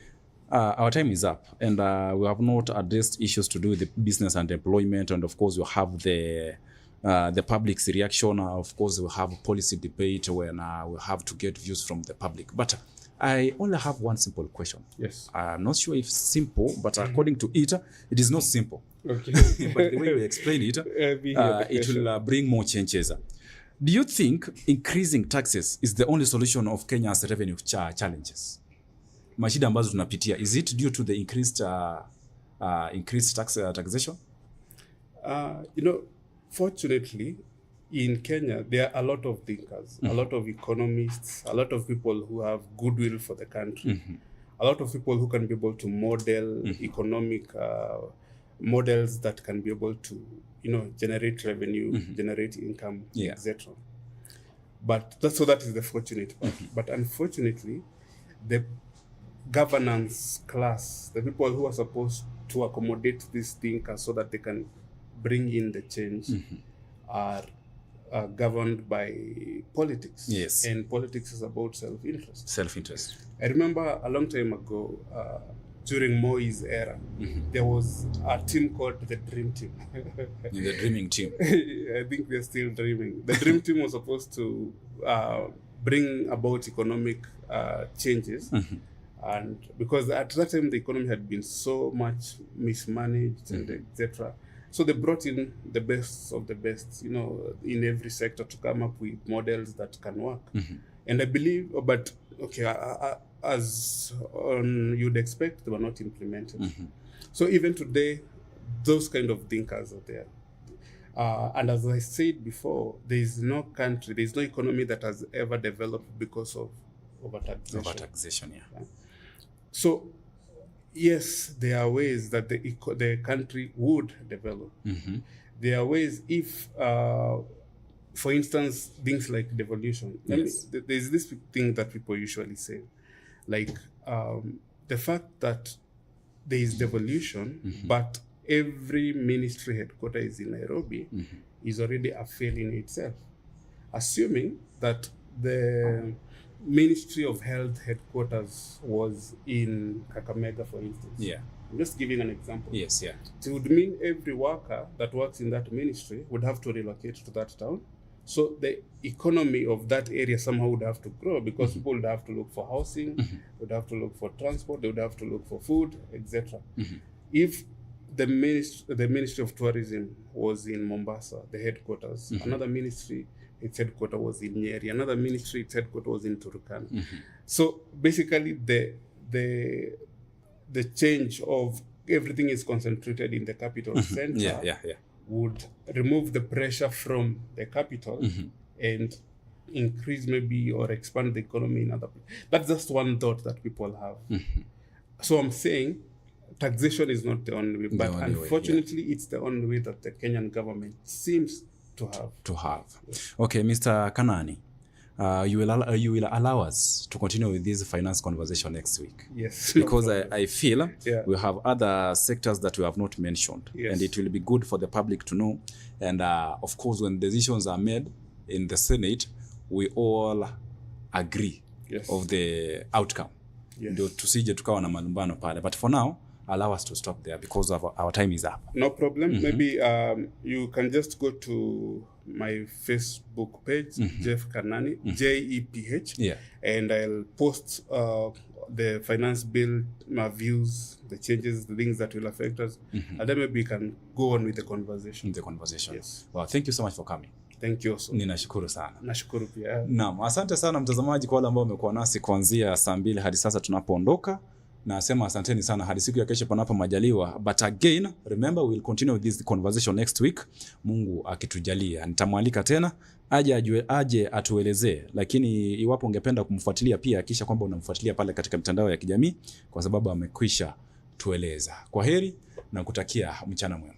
Our time is up, and we have not addressed issues to do with the business and employment, and of course we have the public's reaction. Of course we have policy debate when we have to get views from the public. But I only have one simple question. Yes. I'm not sure if simple, but according to it is not simple. Okay. But the way we explain it, it will bring more changes. Do you think increasing taxes is the only solution of Kenya's revenue challenges? Mashida ambazo tunapitia, is it due to the increased taxation? Fortunately, in Kenya, there are a lot of thinkers, a lot of economists, a lot of people who have goodwill for the country, a lot of people who can be able to model economic models that can be able to, generate revenue, generate income, etc. But that is the fortunate part. But unfortunately, the governance class, the people who are supposed to accommodate these thinkers so that they can bring in the change, are governed by politics. Yes. And politics is about self-interest. Self-interest. I remember a long time ago, during Moi's era, there was a team called the Dream Team. The Dreaming Team. I think they're still dreaming. The Dream Team was supposed to bring about economic changes. And because at that time the economy had been so much mismanaged and etc. So they brought in the best of the best, in every sector to come up with models that can work. And I believe, but okay, as you'd expect, they were not implemented. So even today, those kind of thinkers are there. And as I said before, there is no country, there is no economy that has ever developed because of overtaxation. Overtaxation, yeah. So, yes, there are ways that the country would develop. There are ways if, for instance, things like devolution. Yes. There's this thing that people usually say, like the fact that there is devolution, but every ministry headquarters is in Nairobi is already a fail in itself. Assuming that the Ministry of Health headquarters was in Kakamega, for instance. Yeah. I'm just giving an example. Yes, yeah. It would mean every worker that works in that ministry would have to relocate to that town. So the economy of that area somehow would have to grow because people would have to look for housing, would have to look for transport, they would have to look for food, etc. If the Ministry of Tourism was in Mombasa, the headquarters, another ministry, its headquarters was in Nyeri, another ministry, its headquarters was in Turkana. So basically the change of everything is concentrated in the capital center would remove the pressure from the capital and increase maybe or expand the economy in other places. That's just one thought that people have. So I'm saying taxation is not the only way, but unfortunately it's the only way that the Kenyan government seems to have. Yes. Okay, Mr. Kanani, you will allow us to continue with this finance conversation next week. Yes. Because I feel we have other sectors that we have not mentioned. Yes. And it will be good for the public to know. And of course, when decisions are made in the Senate, we all agree of the outcome. Yes. Tusije tukawa na malumbano pale. But for now, allow us to stop there because of our time is up. No problem. Maybe you can just go to my Facebook page, Jeff Kanani, JEPH, and I'll post the finance bill, my views, the changes, the things that will affect us, and then maybe we can go on with the conversation. Yes. Well, thank you so much for coming. Thank you also. Ninashukuru sana. Nashukuru pia. Naam, asante sana mtazamaji kwa wale ambao wamekuwa nasi kuanzia saa 2 hadi sasa tunapoondoka. Nasema asanteni sana hadi siku ya kesho panapo majaliwa. But again, remember we will continue with this conversation next week. Mungu akitujalia. Nitamwalika tena aje atuelezee. Lakini iwapo ungependa kumfuatilia pia hakikisha kwamba unamfuatilia pale katika mitandao ya kijamii kwa sababu amekwisha tueleza. Kwaheri na kutakia mchana mwema.